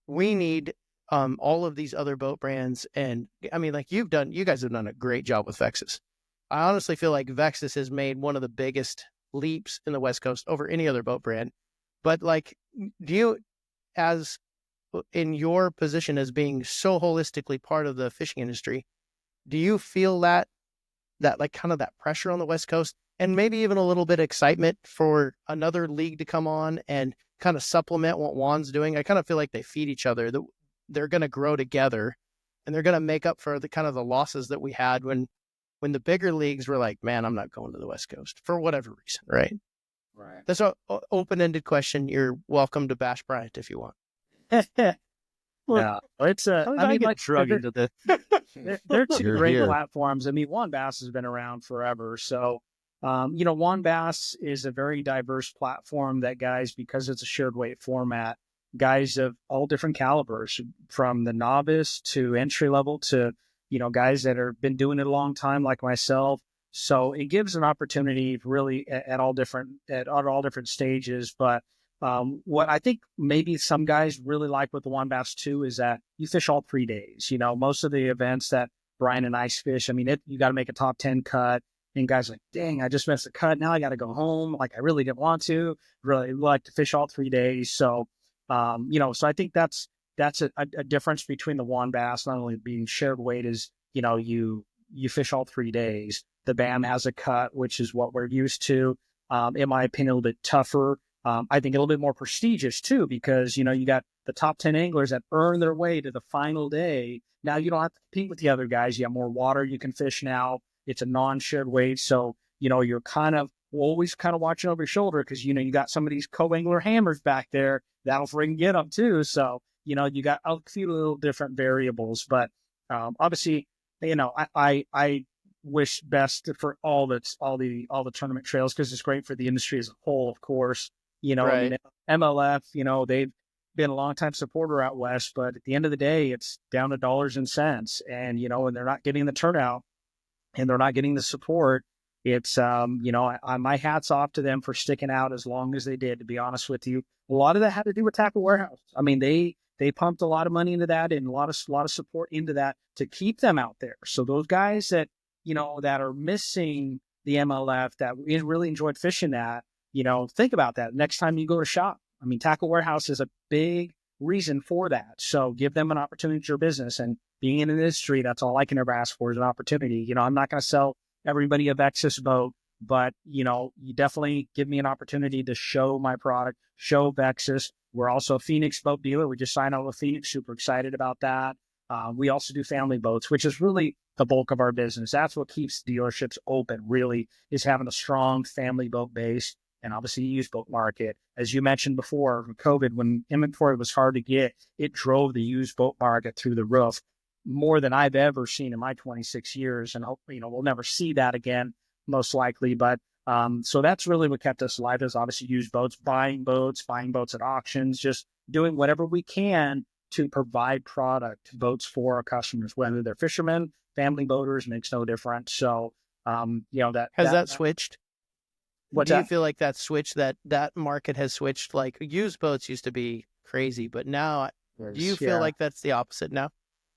we need all of these other boat brands. And I mean, like, you guys have done a great job with Vexus. I honestly feel like Vexus has made one of the biggest leaps in the West Coast over any other boat brand. But like, do you, as in your position as being so holistically part of the fishing industry, do you feel that like kind of that pressure on the West Coast, and maybe even a little bit of excitement for another league to come on and kind of supplement what Juan's doing? I kind of feel like they feed each other. They're going to grow together, and they're going to make up for the kind of the losses that we had when the bigger leagues were like, man, I'm not going to the West Coast for whatever reason, right? Right. That's an open-ended question. You're welcome to bash Bryant if you want. Yeah, it's I mean, like, drug into this. They're 2 You're great here. platforms. I mean, Juan Bass has been around forever. So, Juan Bass is a very diverse platform that guys, because it's a shared weight format, guys of all different calibers, from the novice to entry level to, guys that have been doing it a long time, like myself. So it gives an opportunity really at all different stages. But what I think maybe some guys really like with the Juan Bass too is that you fish all 3 days. Most of the events that Brian and I fish, I mean, you got to make a top 10 cut, and guys are like, dang, I just missed a cut. Now I got to go home. Like, I really didn't want to. Really like to fish all 3 days. So, so I think that's a difference between the Juan Bass, not only being shared weight is, you fish all 3 days. The BAM has a cut, which is what we're used to. In my opinion, a little bit tougher. I think a little bit more prestigious too, because, you got the top 10 anglers that earn their way to the final day. Now you don't have to compete with the other guys. You have more water you can fish now. It's a non-shared weight. So, you're kind of always kind of watching over your shoulder because, you got some of these co-angler hammers back there that'll freaking get them too. So, you got a few little different variables, but obviously, I wish best for all the tournament trails because it's great for the industry as a whole, of course. Right. MLF, they've been a longtime supporter out west, but at the end of the day, it's down to dollars and cents, and and they're not getting the turnout and they're not getting the support. It's my hat's off to them for sticking out as long as they did. To be honest with you, a lot of that had to do with Tackle Warehouse. I mean, they pumped a lot of money into that and a lot of support into that to keep them out there. So those guys that that are missing the MLF that really enjoyed fishing that, think about that next time you go to shop. I mean, Tackle Warehouse is a big reason for that. So give them an opportunity to your business, and being in an industry, that's all I can ever ask for is an opportunity. I'm not going to sell everybody a Vexus boat, but you definitely give me an opportunity to show my product, show Vexus. We're also a Phoenix boat dealer. We just signed on with Phoenix. Super excited about that. We also do family boats, which is really the bulk of our business. That's what keeps dealerships open, really, is having a strong family boat base and obviously the used boat market. As you mentioned before, COVID, when inventory was hard to get, it drove the used boat market through the roof more than I've ever seen in my 26 years. And hopefully, we'll never see that again, most likely. But so that's really what kept us alive, is obviously used boats, buying boats at auctions, just doing whatever we can to provide boats for our customers, whether they're fishermen, family boaters, makes no difference. So, that switched? What do you feel like that switched, that market has switched? Like used boats used to be crazy, but now do you feel like that's the opposite now?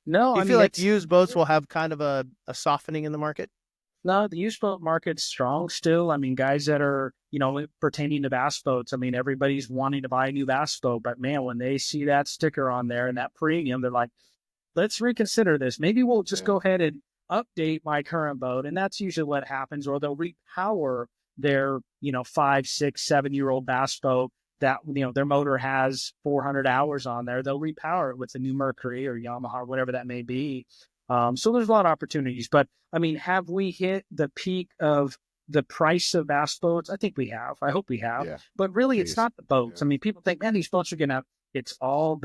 No, do you feel like used boats will have kind of a softening in the market? No, the used boat market's strong still. I mean, guys that are, pertaining to bass boats, I mean, everybody's wanting to buy a new bass boat, but man, when they see that sticker on there and that premium, they're like, let's reconsider this. Maybe we'll just go ahead and update my current boat. And that's usually what happens, or they'll repower their, 5, 6, 7-year-old bass boat that, their motor has 400 hours on there. They'll repower it with a new Mercury or Yamaha or whatever that may be. So there's a lot of opportunities, but I mean, have we hit the peak of the price of bass boats? I think we have. I hope we have, but really it's not the boats. I mean, people think, man, these boats are going to, it's all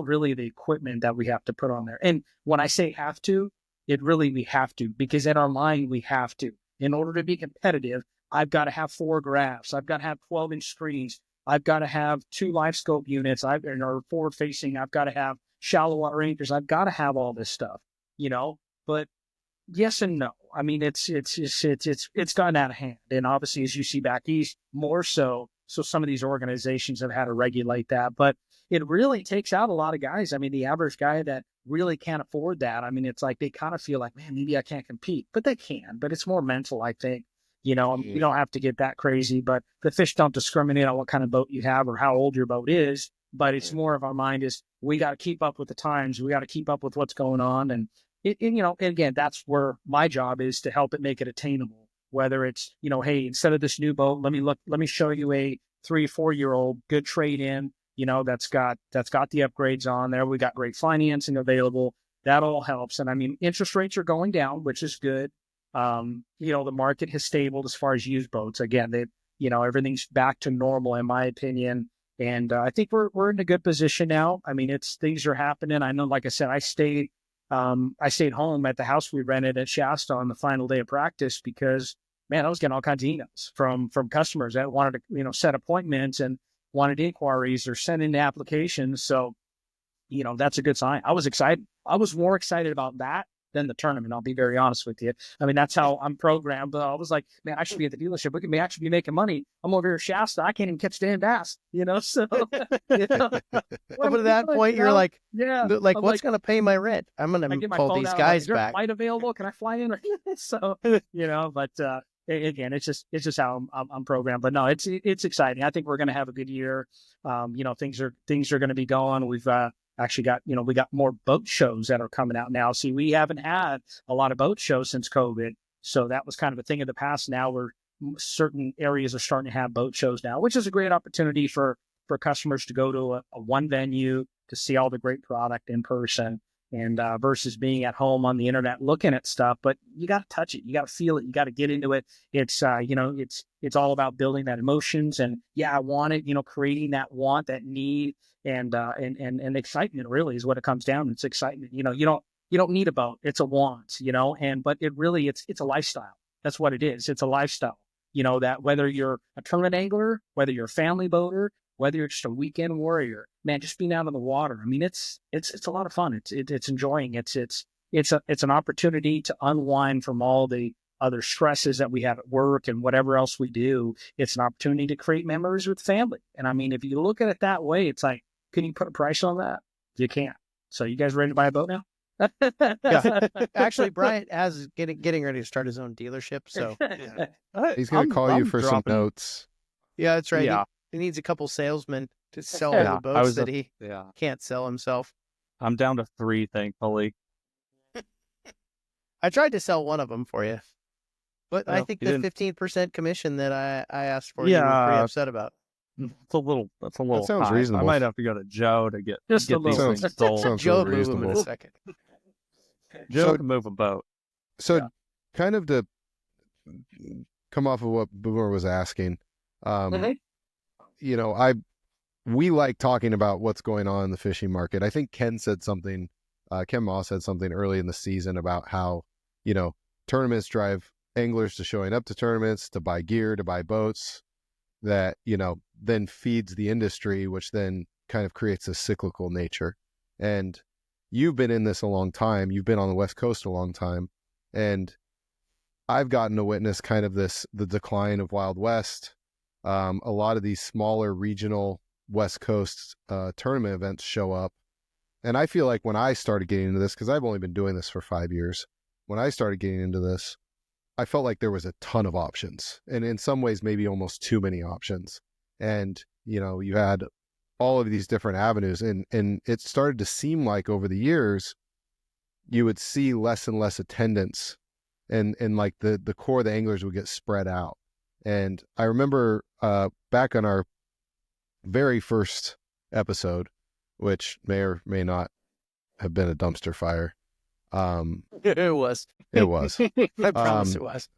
really the equipment that we have to put on there. And when I say have to, we have to, because in our mind, we have to. In order to be competitive, I've got to have 4 graphs. I've got to have 12-inch screens. I've got to have 2 live scope units. Or forward facing. I've got to have shallow water anchors. I've got to have all this stuff, but yes and no. I mean, it's gotten out of hand. And obviously, as you see back east, more so some of these organizations have had to regulate that, but it really takes out a lot of guys. I mean, the average guy that really can't afford that, I mean, it's like they kind of feel like, man, maybe I can't compete, but they can. But it's more mental, I think. You don't have to get that crazy, but the fish don't discriminate on what kind of boat you have or how old your boat is. But it's more of our mind is we got to keep up with the times. We got to keep up with what's going on. And and again, that's where my job is, to help it make it attainable. Whether it's, hey, instead of this new boat, let me show you a 3-4-year-old good trade in, that's got the upgrades on there. We got great financing available. That all helps. And I mean, interest rates are going down, which is good. The market has stabilized as far as used boats. Again, everything's back to normal in my opinion. And I think we're in a good position now. I mean, things are happening. I know, like I said, I stayed home at the house we rented at Shasta on the final day of practice because, man, I was getting all kinds of emails from customers that wanted to, set appointments and wanted inquiries or send in applications. So, that's a good sign. I was excited. I was more excited about that than the tournament. I'll be very honest with you. I mean, that's how I'm programmed. But I was like, man, I should be at the dealership. We can actually be making money. I'm over here at Shasta. I can't even catch damn bass, So, Up to that point, you're like, what's going to pay my rent? I'm going to pull these guys back. Flight available? Can I fly in? So, but again, it's just how I'm programmed. But no, it's exciting. I think we're going to have a good year. Things are going to be going. We've actually got, we got more boat shows that are coming out now. See, we haven't had a lot of boat shows since COVID. So that was kind of a thing of the past. Now we're certain areas are starting to have boat shows now, which is a great opportunity for customers to go to a one venue to see all the great product in person, and versus being at home on the internet looking at stuff. But you got to touch it, you got to feel it, you got to get into it. It's it's all about building that emotions, and I want it, creating that want, that need, and excitement really is what it comes down to. It's excitement. You don't need a boat, it's a want, but it really, it's a lifestyle. That's what it is. It's a lifestyle, that whether you're a tournament angler, whether you're a family boater, whether you're just a weekend warrior, man, just being out on the water. I mean, it's a lot of fun. It's enjoying. It's an opportunity to unwind from all the other stresses that we have at work and whatever else we do. It's an opportunity to create memories with family. And I mean, if you look at it that way, it's like, can you put a price on that? You can't. So you guys ready to buy a boat now? Yeah. Actually, Bryant has getting ready to start his own dealership. So He's going to call you for some notes. Yeah, that's right. Yeah. He needs a couple salesmen to sell all the boats that he can't sell himself. I'm down to 3, thankfully. I tried to sell one of them for you, but I think the 15% commission that I asked for, you were pretty upset about. That's a little That sounds high. reasonable. I might have to go to Joe to get Just a these little. things sold. Sounds Joe really move him in a reasonable. second. Joe can move a boat. So kind of to come off of what Boomer was asking, we like talking about what's going on in the fishing market. I think Ken Moss said something early in the season about how, tournaments drive anglers to showing up to tournaments, to buy gear, to buy boats, that, then feeds the industry, which then kind of creates a cyclical nature. And you've been in this a long time. You've been on the West Coast a long time. And I've gotten to witness kind of the decline of Wild West. A lot of these smaller regional West Coast tournament events show up. And I feel like when I started getting into this, because I've only been doing this for 5 years, when I started getting into this, I felt like there was a ton of options. And in some ways, maybe almost too many options. And, you had all of these different avenues. And it started to seem like over the years, you would see less and less attendance. And like the core of the anglers would get spread out. And I remember back on our very first episode, which may or may not have been a dumpster fire. It was. It was. I promise it was.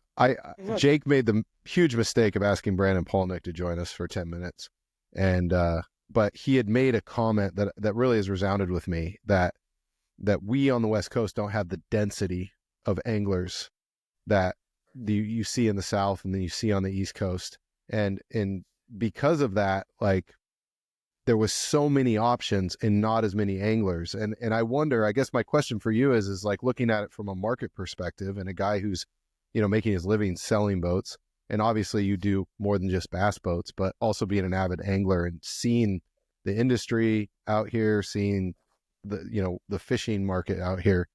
Jake made the huge mistake of asking Brandon Polnick to join us for 10 minutes. And but he had made a comment that really has resounded with me, that we on the West Coast don't have the density of anglers that you see in the South and then you see on the East Coast. And because of that, like, there was so many options and not as many anglers. And I wonder, I guess my question for you is like, looking at it from a market perspective and a guy who's, making his living selling boats, and obviously you do more than just bass boats, but also being an avid angler and seeing the industry out here, seeing the fishing market out here.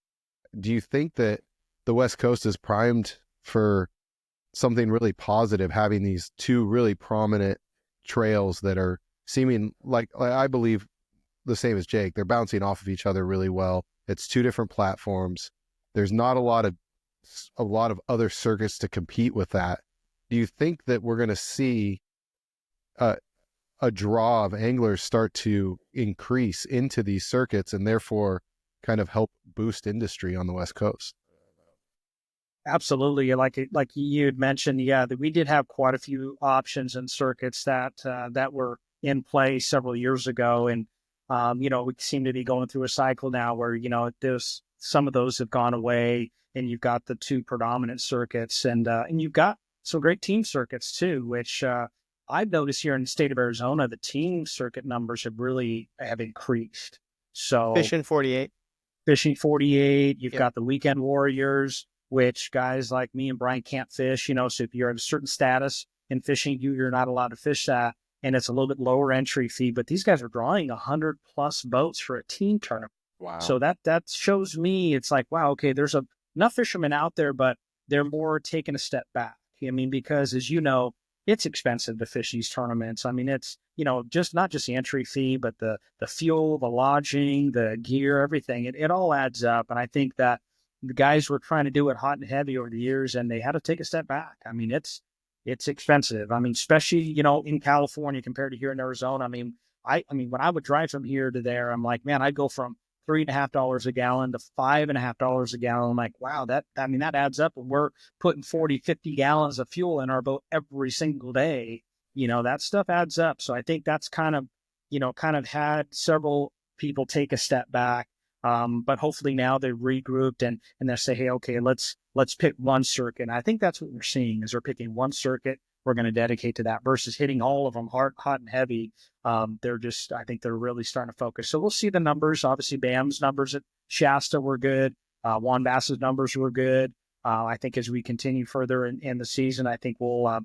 Do you think that the West Coast is primed for something really positive, having these two really prominent trails that are seeming like I believe the same as Jake, they're bouncing off of each other really well? It's two different platforms. There's not a lot of other circuits to compete with that. Do you think that we're going to see a draw of anglers start to increase into these circuits and therefore kind of help boost industry on the West Coast? Absolutely. Like you had mentioned, that we did have quite a few options and circuits that were in play several years ago. And, we seem to be going through a cycle now where, there's some of those have gone away, and you've got the two predominant circuits, and you've got some great team circuits too, which I've noticed here in the state of Arizona, the team circuit numbers have increased. So Fishing 48. You've got the weekend warriors, which guys like me and Brian can't fish, so if you're at a certain status in fishing, you're not allowed to fish that. And it's a little bit lower entry fee, but these guys are drawing 100+ boats for a team tournament. Wow. So that shows me, it's like, wow, okay, there's enough fishermen out there, but they're more taking a step back. I mean, because as you know, it's expensive to fish these tournaments. I mean, it's, just not just the entry fee, but the fuel, the lodging, the gear, everything, it all adds up. And I think that the guys were trying to do it hot and heavy over the years, and they had to take a step back. I mean, it's it's expensive. I mean, especially, you know, in California compared to here in Arizona. I mean, when I would drive from here to there, I'm like, man, I'd go from $3.50 a gallon to $5.50 a gallon. I'm like, wow, that adds up. And we're putting 40, 50 gallons of fuel in our boat every single day. You know, that stuff adds up. So I think that's kind of had several people take a step back. But hopefully now they've regrouped and they say, hey, okay, let's pick one circuit. And I think that's what we're seeing is we're picking one circuit. We're going to dedicate to that versus hitting all of them hot and heavy. I think they're really starting to focus. So we'll see the numbers. Obviously, BAM's numbers at Shasta were good. Juan Bass's numbers were good. I think as we continue further in the season, I think we'll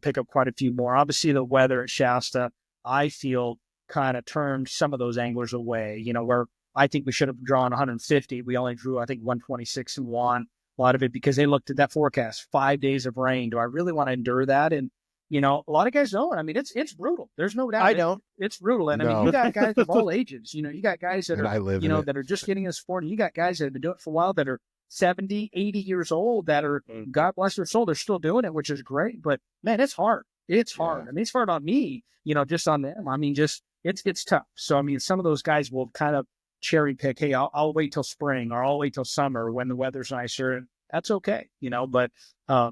pick up quite a few more. Obviously, the weather at Shasta, I feel, kind of turned some of those anglers away. You know, where I think we should have drawn 150. We only drew, I think, 126 and won. A lot of it because they looked at that forecast, 5 days of rain. Do I really want to endure that? And, you know, a lot of guys don't. I mean, it's brutal. There's no doubt. I don't. It's brutal. And I mean, No. you got guys of all ages. You know, you got guys that And I are, live you in know, it. that are just getting in the sport. And you got guys that have been doing it for a while that are 70, 80 years old that are, God bless their soul, they're still doing it, which is great. But, man, it's hard. It's hard. Yeah. I mean, it's hard on me, you know, just on them. I mean, it's tough. So, I mean, some of those guys will kind of cherry pick, hey, I'll wait till spring or I'll wait till summer when the weather's nicer. And that's okay, you know, but I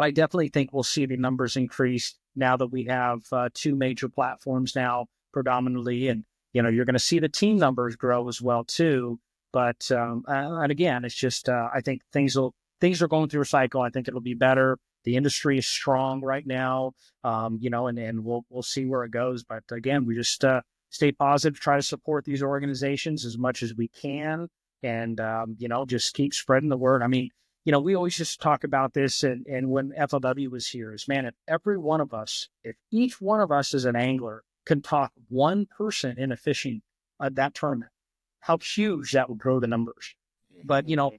definitely think we'll see the numbers increase now that we have two major platforms now predominantly. And, you know, you're going to see the team numbers grow as well, too. But, and again, it's just, I think things are going through a cycle. I think it'll be better. The industry is strong right now, you know, and we'll see where it goes. But again, we just stay positive, try to support these organizations as much as we can, and you know, just keep spreading the word. I mean, you know, we always just talk about this, and when FLW was here, is man, if each one of us as an angler can talk one person in a fishing that tournament, how huge that would grow the numbers. But you know,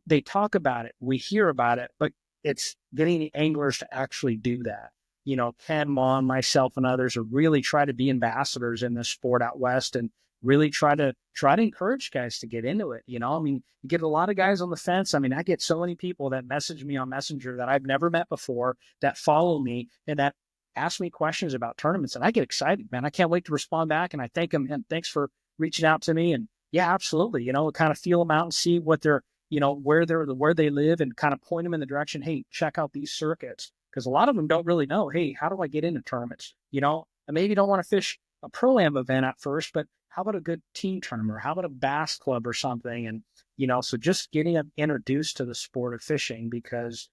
they talk about it, we hear about it, but it's getting the anglers to actually do that. You know, Ken, Mon, myself, and others are really try to be ambassadors in this sport out west and really try to encourage guys to get into it. You know, I mean, you get a lot of guys on the fence. I mean, I get so many people that message me on Messenger that I've never met before that follow me and that ask me questions about tournaments. And I get excited, man. I can't wait to respond back. And I thank them and thanks for reaching out to me. And yeah, absolutely. You know, kind of feel them out and see what they're, you know, where they live and kind of point them in the direction. Hey, check out these circuits. Because a lot of them don't really know, hey, how do I get into tournaments? You know, and maybe you don't want to fish a pro-am event at first, but how about a good team tournament? Or how about a bass club or something? And, you know, so just getting them introduced to the sport of fishing because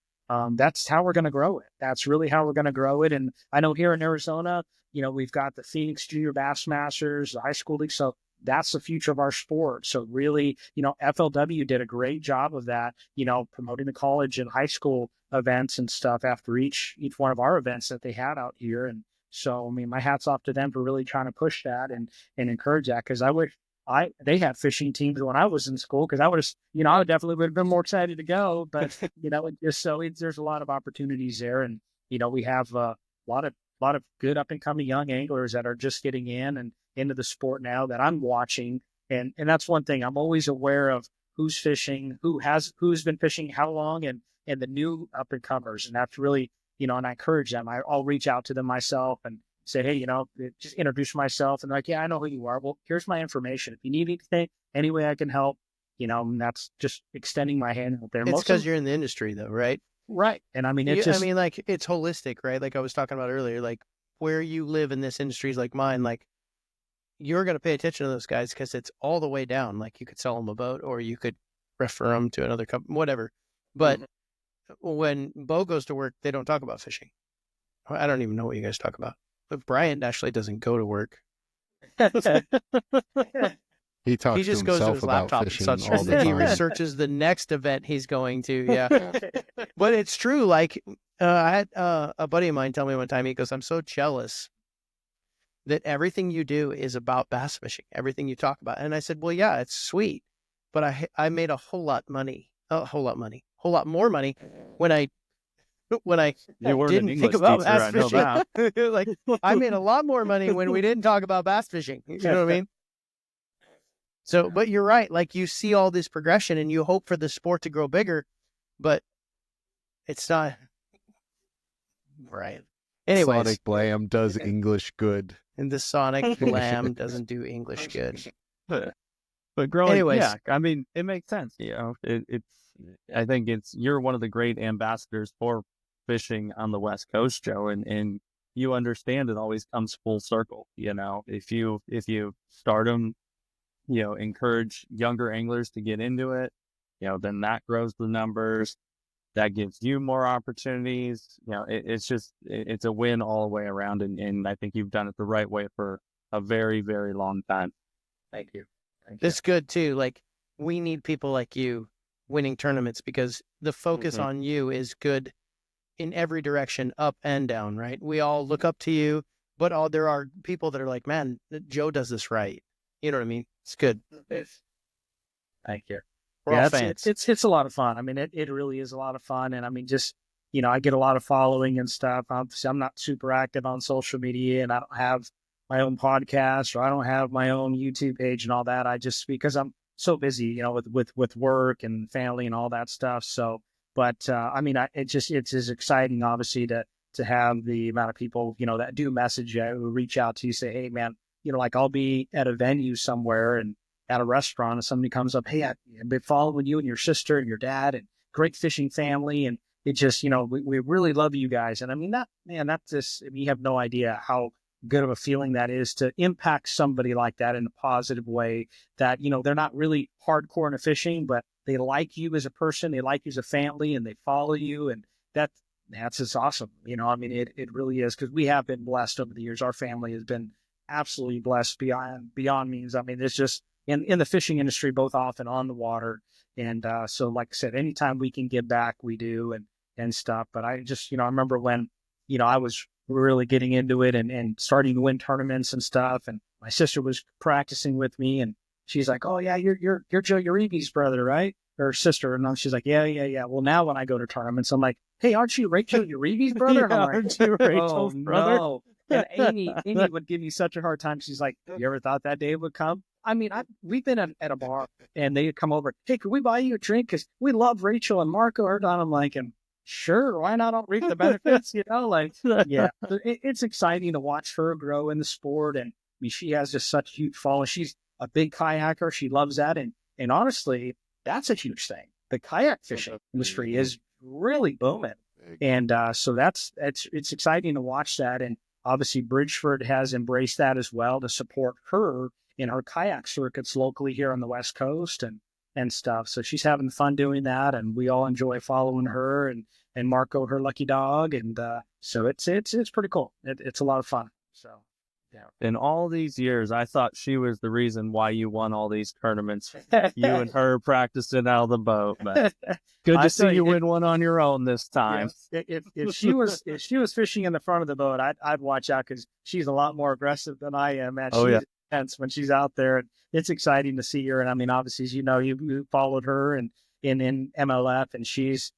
that's how we're going to grow it. That's really how we're going to grow it. And I know here in Arizona, you know, we've got the Phoenix Junior Bass Masters, the high school league. So that's the future of our sport. So really, you know, FLW did a great job of that, you know, promoting the college and high school events and stuff after each one of our events that they had out here. And so, I mean, my hat's off to them for really trying to push that and encourage that. Cause I wish they had fishing teams when I was in school. Cause I definitely would have been more excited to go, but you know, there's a lot of opportunities there. And, you know, we have a lot of good up and coming young anglers that are just getting in and into the sport now that I'm watching. And that's one thing I'm always aware of who's fishing, who's been fishing, how long, and the new up and comers. And that's really, you know, and I encourage them. I'll reach out to them myself and say, hey, you know, just introduce myself. And they're like, yeah, I know who you are. Well, here's my information. If you need anything, any way I can help, you know, and that's just extending my hand out there. It's because you're in the industry though, right? Right. And I mean, like it's holistic, right? Like I was talking about earlier, like where you live in this industry is like mine, like you're going to pay attention to those guys because it's all the way down. Like you could sell them a boat or you could refer them to another company, whatever. But when Beau goes to work, they don't talk about fishing. I don't even know what you guys talk about. But Bryant actually doesn't go to work. He talks He just to goes to himself his about laptop and fishing starts all the he time. researches the next event he's going to. Yeah. But it's true. Like I had a buddy of mine tell me one time, he goes, I'm so jealous that everything you do is about bass fishing, everything you talk about. And I said, well, yeah, it's sweet, but I made a whole lot more money when I You weren't an didn't think English about teacher, I bass know fishing. that. Like I made a lot more money when we didn't talk about bass fishing. You know what I mean? So, but you're right. Like you see all this progression and you hope for the sport to grow bigger, but it's not. Right. Anyways, Sonic Blam does English good. and the Sonic Blam doesn't do English good. But growing, Anyways. yeah, I mean, it makes sense. I think you're one of the great ambassadors for fishing on the West Coast, Joe, and you understand it always comes full circle. If you start them, encourage younger anglers to get into it, then that grows the numbers. That gives you more opportunities. It's a win all the way around. And I think you've done it the right way for a very, very long time. Thank you. It's good too. Like, we need people like you winning tournaments because the focus on you is good in every direction, up and down, right? We all look up to you, but there are people that are like, man, Joe does this right. You know what I mean? It's good. Thank you. We're all fans. It's a lot of fun. I mean, it really is a lot of fun. And I mean, just, I get a lot of following and stuff. Obviously, I'm not super active on social media, and I don't have my own podcast, or I don't have my own YouTube page and all that. Because I'm so busy, with work and family and all that stuff. So, but I mean, it's as exciting, obviously, to have the amount of people, that do message you, who reach out to you, say, hey, man, like I'll be at a venue somewhere and at a restaurant, and somebody comes up, hey, I've been following you and your sister and your dad, and great fishing family. And it just, we really love you guys. And I mean, that's just, you have no idea how good of a feeling that is to impact somebody like that in a positive way, that, they're not really hardcore into fishing, but they like you as a person, they like you as a family, and they follow you. And that's just awesome. I mean, it really is, because we have been blessed over the years. Our family has been absolutely blessed beyond means. I mean, it's just in the fishing industry, both off and on the water. And so, like I said, anytime we can give back, we do, and stuff. But I just, I remember when, I was really getting into it and starting to win tournaments and stuff. And my sister was practicing with me, and she's like, oh yeah, you're Joe Uribe's brother, right? Or sister. And she's like, yeah. Well, now when I go to tournaments, I'm like, hey, aren't you Rachel Uribe's brother? And I'm like, aren't you Rachel's brother? No. And Amy would give me such a hard time. She's like, you ever thought that day would come? I mean, we've been at a bar, and they'd come over, hey, can we buy you a drink? Because we love Rachel and Marco. I'm like, sure, why not? I'll reap the benefits, yeah. It's exciting to watch her grow in the sport. And I mean, she has just such a huge following. She's a big kayaker. She loves that. And honestly, that's a huge thing. The kayak fishing industry is really booming. And so it's exciting to watch that. And obviously, Bridgeford has embraced that as well, to support her in her kayak circuits locally here on the West Coast and stuff. So she's having fun doing that, and we all enjoy following her and Marco, her lucky dog. And so it's pretty cool. It's a lot of fun. So, yeah. In all these years, I thought she was the reason why you won all these tournaments. You and her practicing out of the boat. But good to see you win one on your own this time. Yeah, if she was fishing in the front of the boat, I'd watch out, because she's a lot more aggressive than I am. Man, she's intense when she's out there. And it's exciting to see her. And I mean, obviously, as you followed her and in MLF, and she's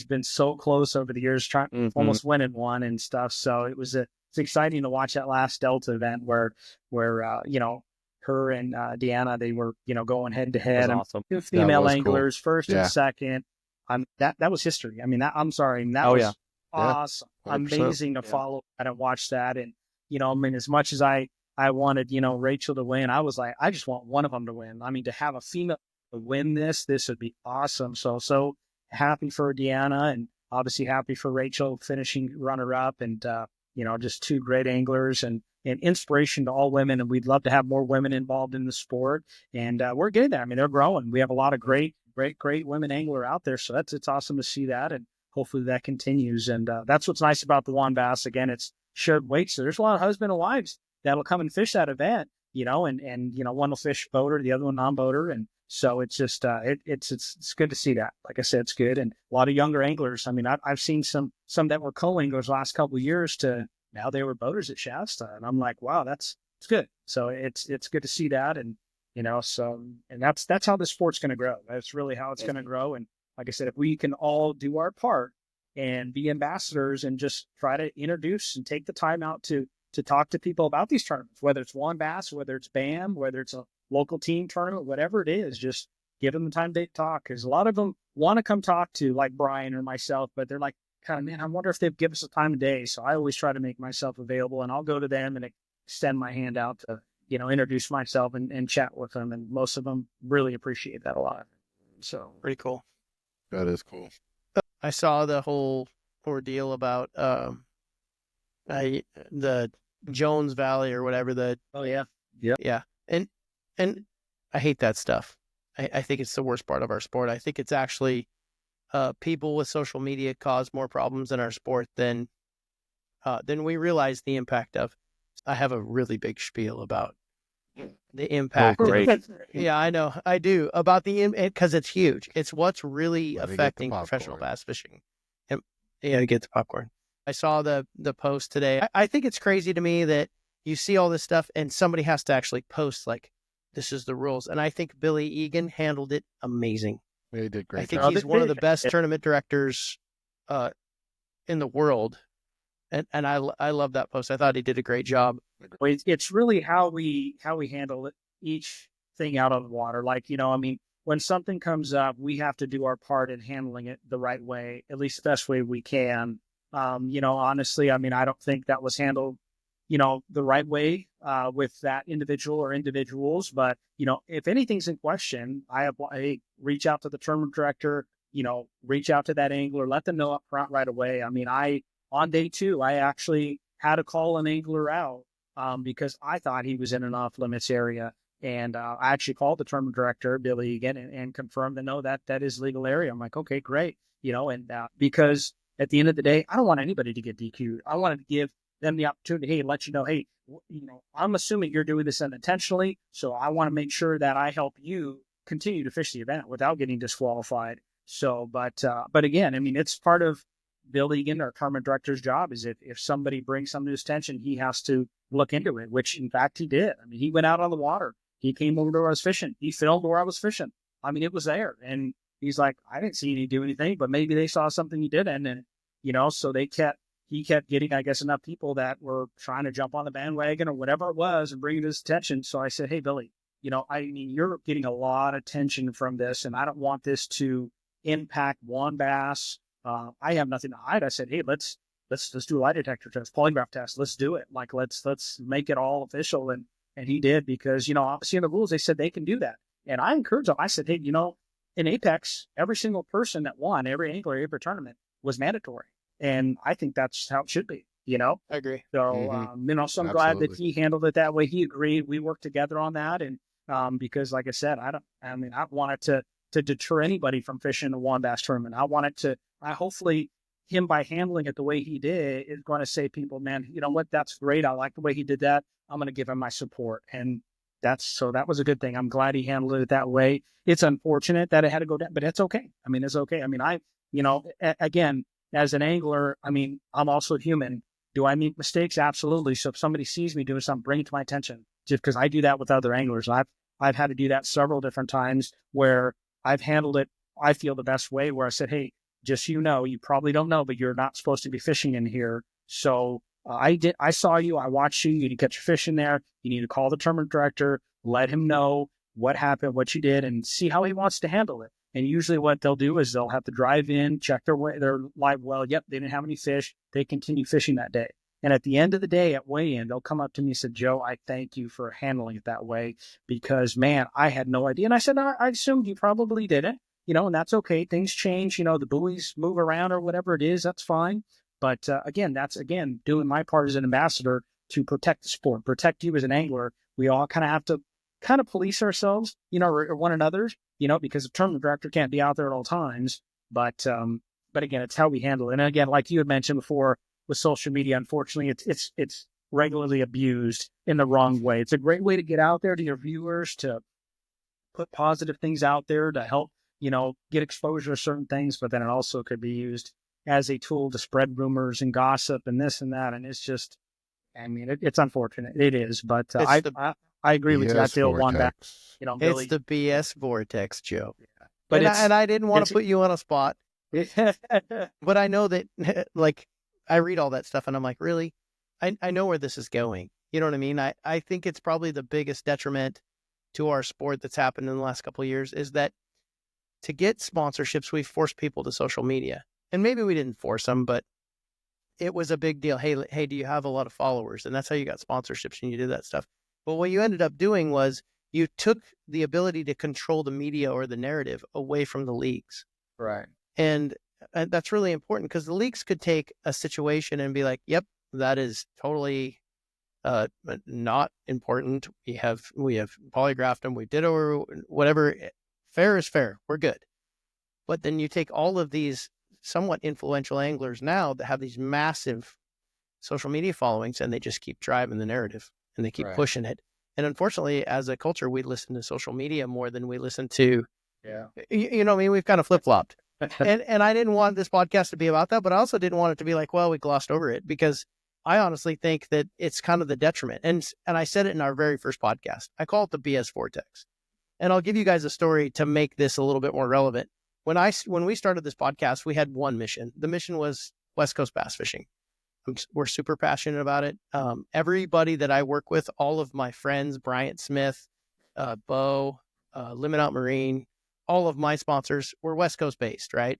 been so close over the years, trying almost winning one and stuff. So it's exciting to watch that last Delta event where her and Deanna, they were, going head to head. Awesome. Two female anglers, cool. first and second. That was history. I mean, I'm sorry. That was awesome. Yeah, amazing to follow that and watch that. And, I mean, as much as I wanted, Rachel to win, I was like, I just want one of them to win. I mean, to have a female to win this would be awesome. So happy for Deanna, and obviously happy for Rachel finishing runner up, and, just two great anglers and inspiration to all women. And we'd love to have more women involved in the sport. And we're getting there. I mean, they're growing. We have a lot of great women angler out there. So it's awesome to see that. And hopefully that continues. And that's what's nice about the WAN Bass. Again, it's shared weight. So there's a lot of husband and wives that'll come and fish that event, and one will fish boater, the other one non-boater. And so it's just, it's good to see that. Like I said, it's good. And a lot of younger anglers. I mean, I've seen some that were co-anglers last couple of years to now they were boaters at Shasta. And I'm like, wow, it's good. So it's good to see that. And, and that's how the sport's going to grow. That's really how it's going to grow. And like I said, if we can all do our part and be ambassadors and just try to introduce and take the time out to talk to people about these tournaments, whether it's WAN Bass, whether it's BAM, whether it's a local team tournament, whatever it is, just give them the time to talk. Because a lot of them want to come talk to like Brian or myself, but they're like, kind of, man, I wonder if they'd give us a time of day. So I always try to make myself available, and I'll go to them and extend my hand out to, introduce myself and chat with them. And most of them really appreciate that a lot. So Pretty cool. That is cool. I saw the whole ordeal about the Jones Valley or whatever. oh yeah, Yeah, and I hate that stuff. I think it's the worst part of our sport. I think it's actually people with social media cause more problems in our sport than we realize the impact of. I have a really big spiel about the impact. Oh, great. Yeah, I know. I do. About because it's huge. It's what's really Let me get the affecting professional popcorn. bass fishing. Yeah, get the popcorn. I saw the post today. I think it's crazy to me that you see all this stuff and somebody has to actually post like, this is the rules. And I think Billy Egan handled it amazing. He did great. I think job. he's one of the best tournament directors in the world. And I love that post. I thought he did a great job. It's really how we handle it, each thing out on the water. Like, when something comes up, we have to do our part in handling it the right way, at least the best way we can. Honestly, I don't think that was handled, the right way with that individual or individuals. But, if anything's in question, I reach out to the tournament director, reach out to that angler, let them know up front right away. On day 2, I actually had to call an angler out because I thought he was in an off limits area. And I actually called the tournament director, Billy, again, and confirmed that, no, that is legal area. I'm like, okay, great. Because at the end of the day, I don't want anybody to get DQ'd. I wanted to give them the opportunity, hey, let you know, hey, I'm assuming you're doing this unintentionally. So I want to make sure that I help you continue to fish the event without getting disqualified. So, but again, it's part of Bill Egan, our tournament director's job, is if somebody brings something to his attention, he has to look into it, which in fact he did. He went out on the water. He came over to where I was fishing. He filmed where I was fishing. It was there. And he's like, I didn't see any do anything, but maybe they saw something he didn't. And, so he kept getting, I guess, enough people that were trying to jump on the bandwagon or whatever it was and bring it to his attention. So I said, hey, Billy, you're getting a lot of attention from this, and I don't want this to impact WAN bass. I have nothing to hide. I said, hey, let's do a lie detector test, polygraph test. Let's do it. Like, let's make it all official. And he did, because, obviously in the rules, they said they can do that. And I encouraged them. I said, hey, in Apex, every single person that won, every angler, every tournament was mandatory. And I think that's how it should be, I agree. So, so I'm glad that he handled it that way. He agreed. We worked together on that. And because like I said, I wanted to deter anybody from fishing a WAN bass tournament. I hopefully him, by handling it the way he did, is going to say, people, man, you know what? That's great. I like the way he did that. I'm going to give him my support. And that was a good thing. I'm glad he handled it that way. It's unfortunate that it had to go down, but it's okay. It's okay. Again, as an angler, I'm also human. Do I make mistakes? Absolutely. So if somebody sees me doing something, bring it to my attention, just because I do that with other anglers. I've had to do that several different times where I've handled it, I feel, the best way, where I said, hey, just, you probably don't know, but you're not supposed to be fishing in here. So I saw you, I watched you, you need to catch your fish in there. You need to call the tournament director, let him know what happened, what you did, and see how he wants to handle it. And usually what they'll do is they'll have to drive in, check their live well. Yep, they didn't have any fish. They continue fishing that day. And at the end of the day, at weigh-in, they'll come up to me and say, Joe, I thank you for handling it that way, because, man, I had no idea. And I said, I assumed you probably didn't, and that's okay. Things change, the buoys move around or whatever it is, that's fine. But again, that's doing my part as an ambassador to protect the sport, protect you as an angler. We all kind of have to police ourselves, or one another, because the tournament director can't be out there at all times. But again, it's how we handle it. And again, like you had mentioned before, with social media, unfortunately, it's regularly abused in the wrong way. It's a great way to get out there to your viewers, to put positive things out there to help, get exposure to certain things, but then it also could be used as a tool to spread rumors and gossip and this and that. And it's just, it's unfortunate. It is, but I agree with you. I feel one back, Billy. It's the BS vortex, Joe. Yeah. But I didn't want to put you on a spot, but I know that, like, I read all that stuff and I'm like, really? I know where this is going. You know what I mean? I think it's probably the biggest detriment to our sport that's happened in the last couple of years is that to get sponsorships, we force people to social media. and maybe we didn't force them, but it was a big deal. Hey, do you have a lot of followers? And that's how you got sponsorships and you did that stuff. But what you ended up doing was you took the ability to control the media or the narrative away from the leagues. Right. And that's really important because the leagues could take a situation and be like, yep, that is totally not important. We have polygraphed them. We did or whatever. Fair is fair. We're good. But then you take all of these somewhat influential anglers now that have these massive social media followings and they just keep driving the narrative and they keep pushing it. And unfortunately, as a culture, we listen to social media more than we listen to, you know what I mean? We've kind of flip-flopped. and I didn't want this podcast to be about that, but I also didn't want it to be like, well, we glossed over it, because I honestly think that it's kind of the detriment. And I said it in our very first podcast. I call it the BS vortex. And I'll give you guys a story to make this a little bit more relevant. When we started this podcast, we had one mission. The mission was West Coast bass fishing. We're super passionate about it. Everybody that I work with, all of my friends, Bryant Smith, Beau, Limit Out Marine, all of my sponsors were West Coast based, right?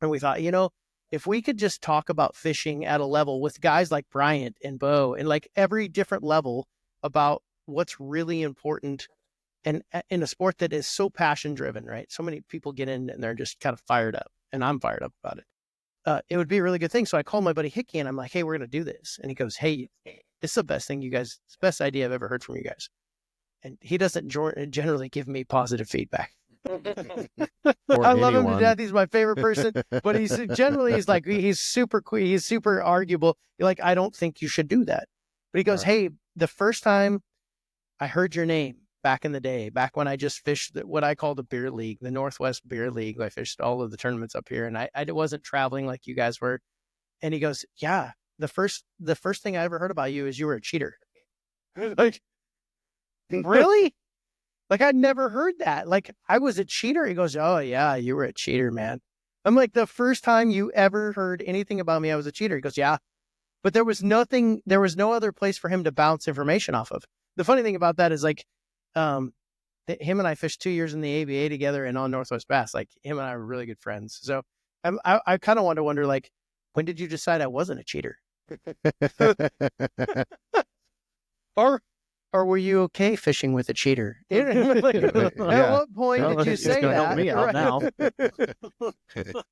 And we thought, if we could just talk about fishing at a level with guys like Bryant and Beau and like every different level about what's really important and in a sport that is so passion driven, right? So many people get in and they're just kind of fired up, and I'm fired up about it. It would be a really good thing. So I called my buddy Hickey and I'm like, hey, we're going to do this. And he goes, hey, this is the best thing it's the best idea I've ever heard from you guys. And he doesn't generally give me positive feedback. I love him to death. He's my favorite person, but he's super arguable. You're like, I don't think you should do that. But he goes, hey, the first time I heard your name back in the day, back when I just fished what I call the beer league, the Northwest Beer League. I fished all of the tournaments up here and I wasn't traveling like you guys were. And he goes, yeah, the first thing I ever heard about you is you were a cheater. Like, really? Like, I'd never heard that. Like, I was a cheater. He goes, oh yeah, you were a cheater, man. I'm like, the first time you ever heard anything about me, I was a cheater. He goes, yeah, but there was no other place for him to bounce information off of. The funny thing about that is like, him and I fished 2 years in the ABA together and on Northwest Bass. Like, him and I were really good friends. So I kind of want to wonder, like, when did you decide I wasn't a cheater? Or were you okay fishing with a cheater? At what point did you say that? Help me out now.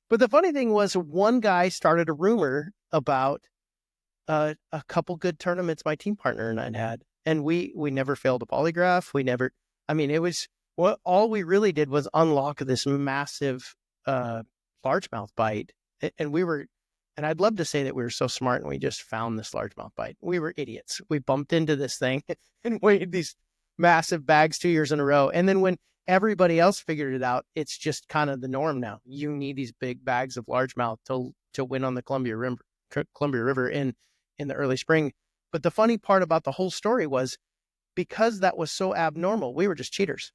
But the funny thing was, one guy started a rumor about a couple good tournaments my team partner and I had. And we never failed a polygraph. All we really did was unlock this massive largemouth bite. And I'd love to say that we were so smart and we just found this largemouth bite. We were idiots. We bumped into this thing and weighed these massive bags 2 years in a row. And then when everybody else figured it out, it's just kind of the norm now. You need these big bags of largemouth to win on the Columbia River in the early spring. But the funny part about the whole story was, because that was so abnormal, we were just cheaters.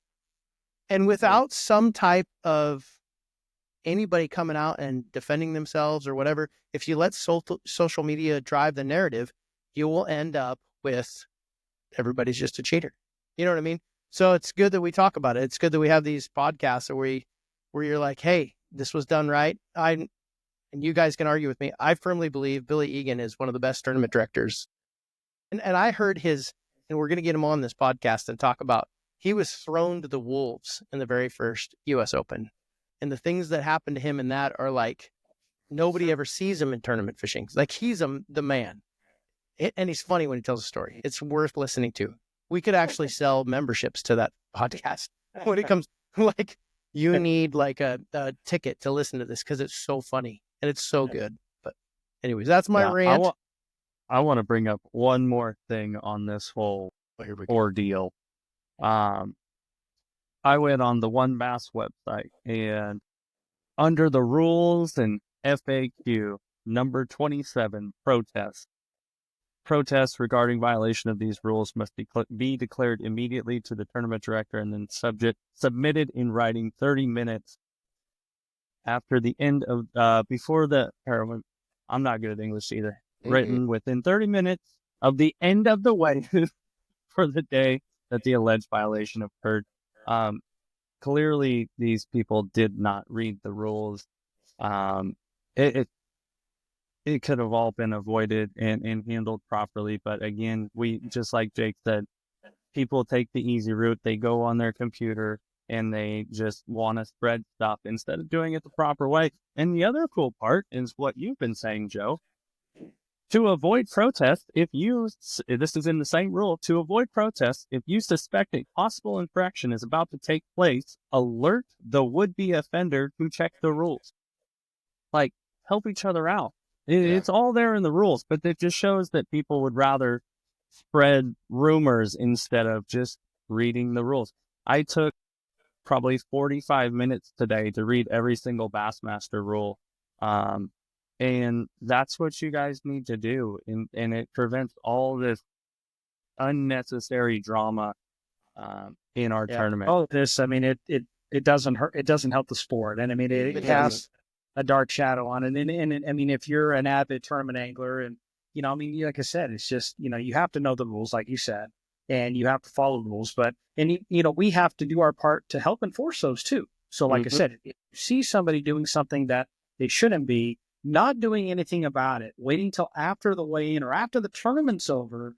And without some type of anybody coming out and defending themselves or whatever, if you let social media drive the narrative, you will end up with everybody's just a cheater. You know what I mean? So it's good that we talk about it. It's good that we have these podcasts where you're like, hey, this was done right. And you guys can argue with me. I firmly believe Billy Egan is one of the best tournament directors. And I heard and we're going to get him on this podcast and talk about, he was thrown to the wolves in the very first U.S. Open. And the things that happened to him in that are like, nobody ever sees him in tournament fishing. Like, he's the man. And he's funny when he tells a story. It's worth listening to. We could actually sell memberships to that podcast when it comes, like, you need like a ticket to listen to this because it's so funny and it's so good. But anyways, that's my rant. I want to bring up one more thing on this whole ordeal. I went on the One Bass website, and under the rules and FAQ, number 27, protests regarding violation of these rules must be declared immediately to the tournament director and then submitted in writing 30 minutes after the end of before the I'm not good at English either. Written within 30 minutes of the end of the wave for the day that the alleged violation occurred. Clearly, these people did not read the rules. it could have all been avoided and handled properly. But again, we, just like Jake said, people take the easy route. They go on their computer and they just want to spread stuff instead of doing it the proper way. And the other cool part is what you've been saying, Joe. To avoid protest, this is in the same rule, to avoid protest, if you suspect a possible infraction is about to take place, alert the would-be offender to check the rules. Like, help each other out. It's all there in the rules, but it just shows that people would rather spread rumors instead of just reading the rules. I took probably 45 minutes today to read every single Bassmaster rule. And that's what you guys need to do. And it prevents all this unnecessary drama in our tournament. All of this, I mean, it doesn't hurt. It doesn't help the sport. And I mean, it casts a dark shadow on it. And I mean, if you're an avid tournament angler and, you know, I mean, like I said, it's just, you know, you have to know the rules, like you said, and you have to follow the rules. And you know, we have to do our part to help enforce those too. So like I said, if you see somebody doing something that they shouldn't be, not doing anything about it, waiting till after the weigh-in or after the tournament's over,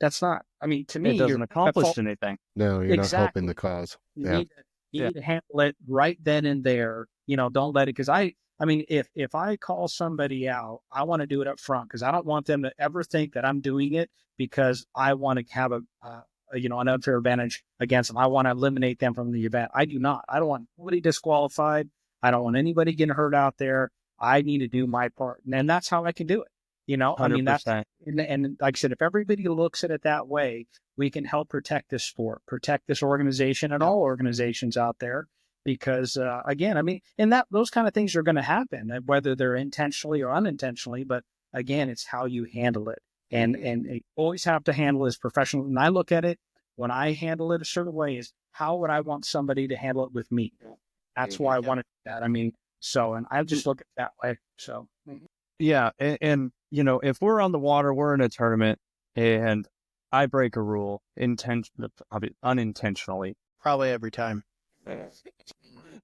that's not, I mean, to me, it doesn't accomplish anything. No, you're not helping the cause. You need to handle it right then and there. You know, don't let it, because I mean, if I call somebody out, I want to do it up front, because I don't want them to ever think that I'm doing it because I want to have an unfair advantage against them. I want to eliminate them from the event. I do not. I don't want anybody disqualified. I don't want anybody getting hurt out there. I need to do my part. And that's how I can do it. You know, 100%. I mean, that's, and like I said, if everybody looks at it that way, we can help protect this sport, protect this organization and all organizations out there. Because again, I mean, and those kind of things are going to happen, whether they're intentionally or unintentionally. But again, it's how you handle it. And you always have to handle it as professional. And I look at it, when I handle it a certain way, is how would I want somebody to handle it with me? That's why I want to do that. I mean, so, and I just look at it that way. So, yeah. And, you know, if we're on the water, we're in a tournament and I break a rule unintentionally. Probably every time.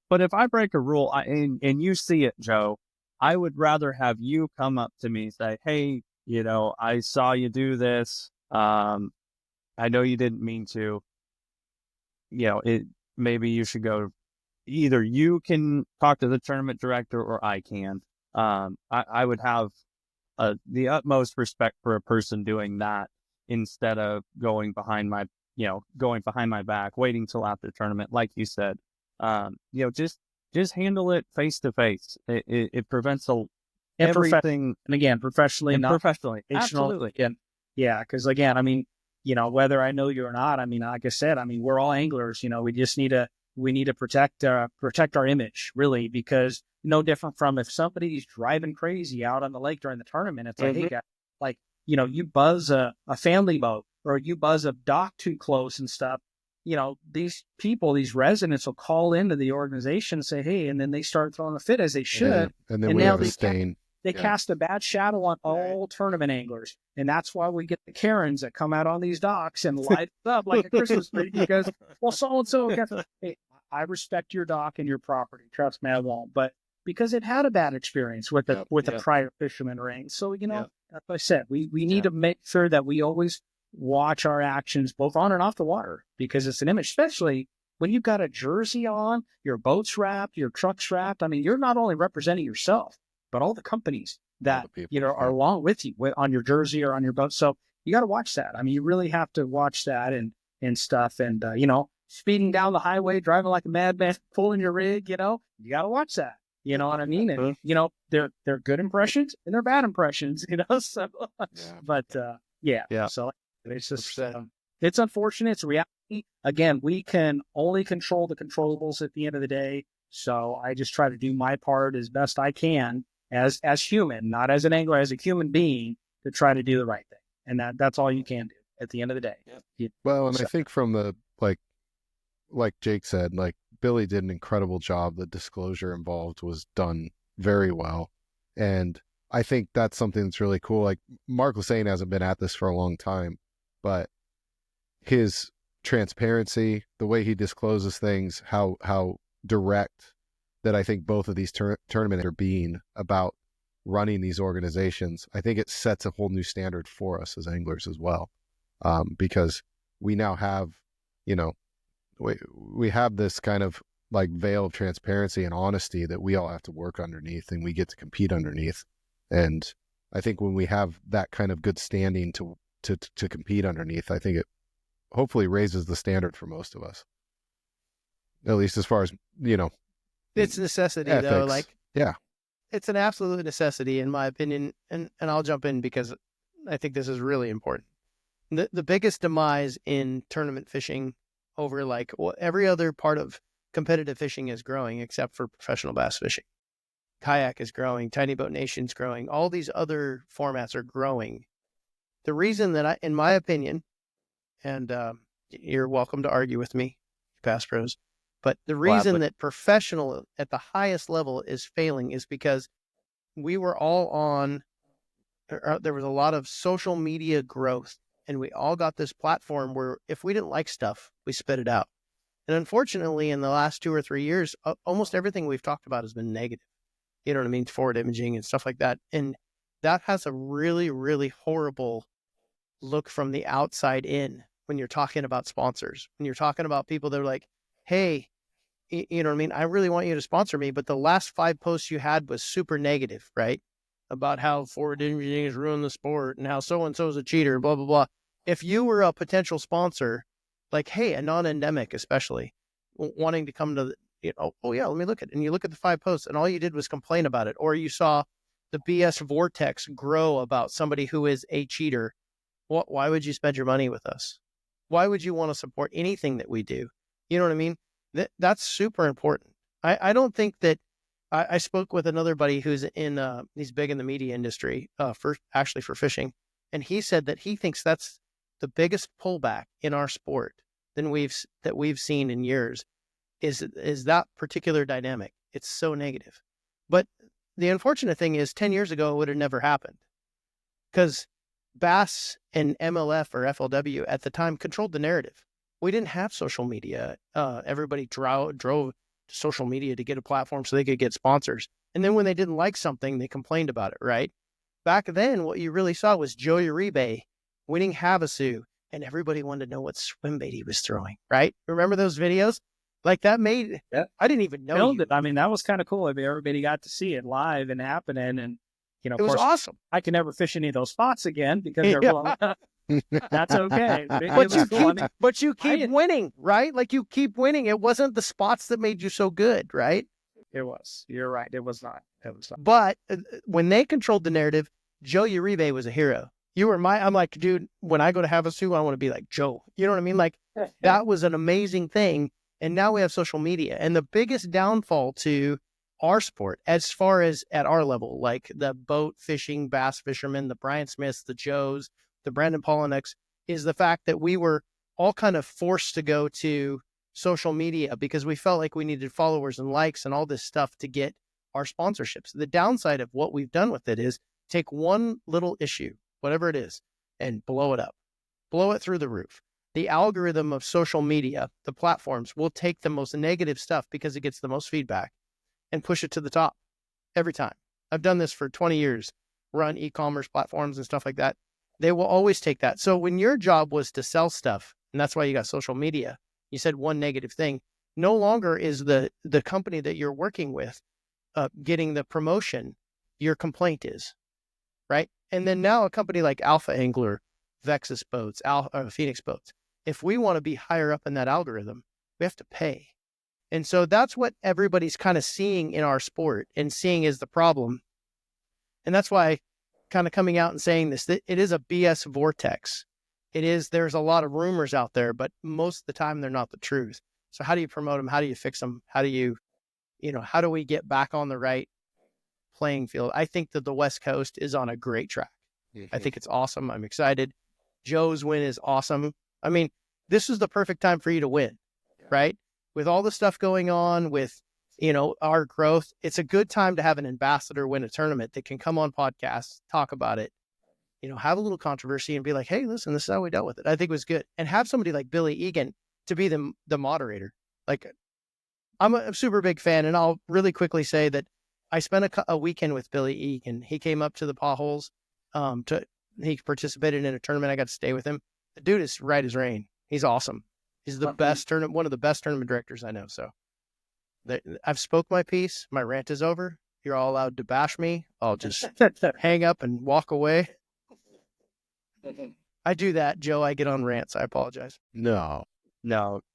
But if I break a rule and you see it, Joe, I would rather have you come up to me and say, hey, you know, I saw you do this. I know you didn't mean to. You know, maybe you should go. Either you can talk to the tournament director or I can. I would have the utmost respect for a person doing that instead of going behind my back, waiting till after the tournament, like you said. You know, just handle it face to face. It prevents everything. And again, professionally, not professionally. Absolutely. And yeah, because again, I mean, you know, whether I know you or not, I mean, like I said, I mean, we're all anglers. You know, we need to protect our image, really, because no different from if somebody's driving crazy out on the lake during the tournament. It's like, hey, guys, like, you know, you buzz a family boat or you buzz a dock too close and stuff. You know, these people, these residents will call into the organization and say, hey, and then they start throwing a fit, as they should. And then we have a stain. They cast a bad shadow on all tournament anglers. And that's why we get the Karens that come out on these docks and light up like a Christmas tree because, well, so-and-so, hey, I respect your dock and your property. Trust me, I won't. But because it had a bad experience with a prior fisherman ring. So, you know, like I said, we need to make sure that we always watch our actions both on and off the water, because it's an image, especially when you've got a jersey on, your boat's wrapped, your truck's wrapped. I mean, you're not only representing yourself, but all the companies that, you know, are along with you on your jersey or on your boat. So you got to watch that. I mean, you really have to watch that and stuff. And, you know, speeding down the highway, driving like a madman, pulling your rig, you know, you got to watch that. You know what I mean? And, you know, they're good impressions and they're bad impressions, you know, so, but, so it's just, it's unfortunate. It's reality. Again, we can only control the controllables at the end of the day. So I just try to do my part as best I can as human, not as an angler, as a human being, to try to do the right thing. And that's all you can do at the end of the day. Well, and I think from the, like Jake said, like Billy did an incredible job. The disclosure involved was done very well. And I think that's something that's really cool. Like Mark was saying, hasn't been at this for a long time, but his transparency, the way he discloses things, how direct, that I think both of these tournaments are being about running these organizations, I think it sets a whole new standard for us as anglers as well. Because we now have, you know, we have this kind of like veil of transparency and honesty that we all have to work underneath, and we get to compete underneath. And I think when we have that kind of good standing to compete underneath, I think it hopefully raises the standard for most of us. At least as far as, you know, It's necessity ethics. though. Like, yeah, it's an absolute necessity in my opinion. And I'll jump in because I think this is really important. The biggest demise in tournament fishing over like every other part of competitive fishing is growing except for professional bass fishing. Kayak is growing, Tiny Boat Nation's growing, all these other formats are growing. The reason that in my opinion, and you're welcome to argue with me, Bass Pros, but the reason that professional at the highest level is failing is because we were all on, there was a lot of social media growth, and we all got this platform where if we didn't like stuff, we spit it out. And unfortunately, in the last 2 or 3 years, almost everything we've talked about has been negative. You know what I mean? Forward imaging and stuff like that. And that has a really, really horrible look from the outside in when you're talking about sponsors, when you're talking about people that are like, hey, you know what I mean? I really want you to sponsor me, but the last 5 posts you had was super negative, right? About how forward imaging has ruined the sport and how so-and-so is a cheater, blah, blah, blah. If you were a potential sponsor, like, hey, a non-endemic especially, wanting to come to, oh yeah, let me look at it. And you look at the 5 posts and all you did was complain about it. Or you saw the BS vortex grow about somebody who is a cheater. Why would you spend your money with us? Why would you want to support anything that we do? You know what I mean? That's super important. I don't think that, I spoke with another buddy who's he's big in the media industry, for fishing. And he said that he thinks that's the biggest pullback in our sport that we've seen in years is that particular dynamic. It's so negative. But the unfortunate thing is 10 years ago, it would have never happened because Bass and MLF or FLW at the time controlled the narrative. We didn't have social media. Everybody drove to social media to get a platform so they could get sponsors. And then when they didn't like something, they complained about it, right? Back then, what you really saw was Joe Uribe winning Havasu, and everybody wanted to know what swim bait he was throwing, right? Remember those videos? Like that made, yeah. I didn't even know. It. I mean, that was kind of cool. I mean, everybody got to see it live and happening. And, you know, it was awesome. I can never fish any of those spots again because they're blowing up. That's okay. But you keep winning, right? Like you keep winning. It wasn't the spots that made you so good, right? It was. You're right. It was not. But when they controlled the narrative, Joe Uribe was a hero. I'm like, dude, when I go to Havasu, I want to be like Joe. You know what I mean? Like that was an amazing thing. And now we have social media. And the biggest downfall to our sport, as far as at our level, like the boat fishing, bass fishermen, the Bryant Smiths, the Joes, the Brandon Poliniks, is the fact that we were all kind of forced to go to social media because we felt like we needed followers and likes and all this stuff to get our sponsorships. The downside of what we've done with it is take one little issue, whatever it is, and blow it up, blow it through the roof. The algorithm of social media, the platforms, will take the most negative stuff because it gets the most feedback and push it to the top every time. I've done this for 20 years, run e-commerce platforms and stuff like that. They will always take that. So when your job was to sell stuff, and that's why you got social media, you said one negative thing, no longer is the company that you're working with getting the promotion, your complaint is, right? And then now a company like Alpha Angler, Vexus Boats, Phoenix Boats, if we want to be higher up in that algorithm, we have to pay. And so that's what everybody's kind of seeing in our sport and seeing as the problem. And that's why kind of coming out and saying this, that it is a BS vortex. There's a lot of rumors out there, but most of the time they're not the truth. So how do you promote them? How do you fix them? How do how do we get back on the right playing field? I think that the West Coast is on a great track. Mm-hmm. I think it's awesome. I'm excited. Joe's win is awesome. I mean, this is the perfect time for you to win, right? With all the stuff going on with, our growth, it's a good time to have an ambassador win a tournament that can come on podcasts, talk about it, have a little controversy and be like, hey, listen, this is how we dealt with it. I think it was good. And have somebody like Billy Egan to be the moderator. Like I'm a super big fan, and I'll really quickly say that I spent a weekend with Billy Egan. He came up to the potholes. He participated in a tournament. I got to stay with him. The dude is right as rain. He's awesome. He's the best one of the best tournament directors I know. So I've spoke my piece. My rant is over. You're all allowed to bash me. I'll just hang up and walk away. I do that, Joe. I get on rants. I apologize. No.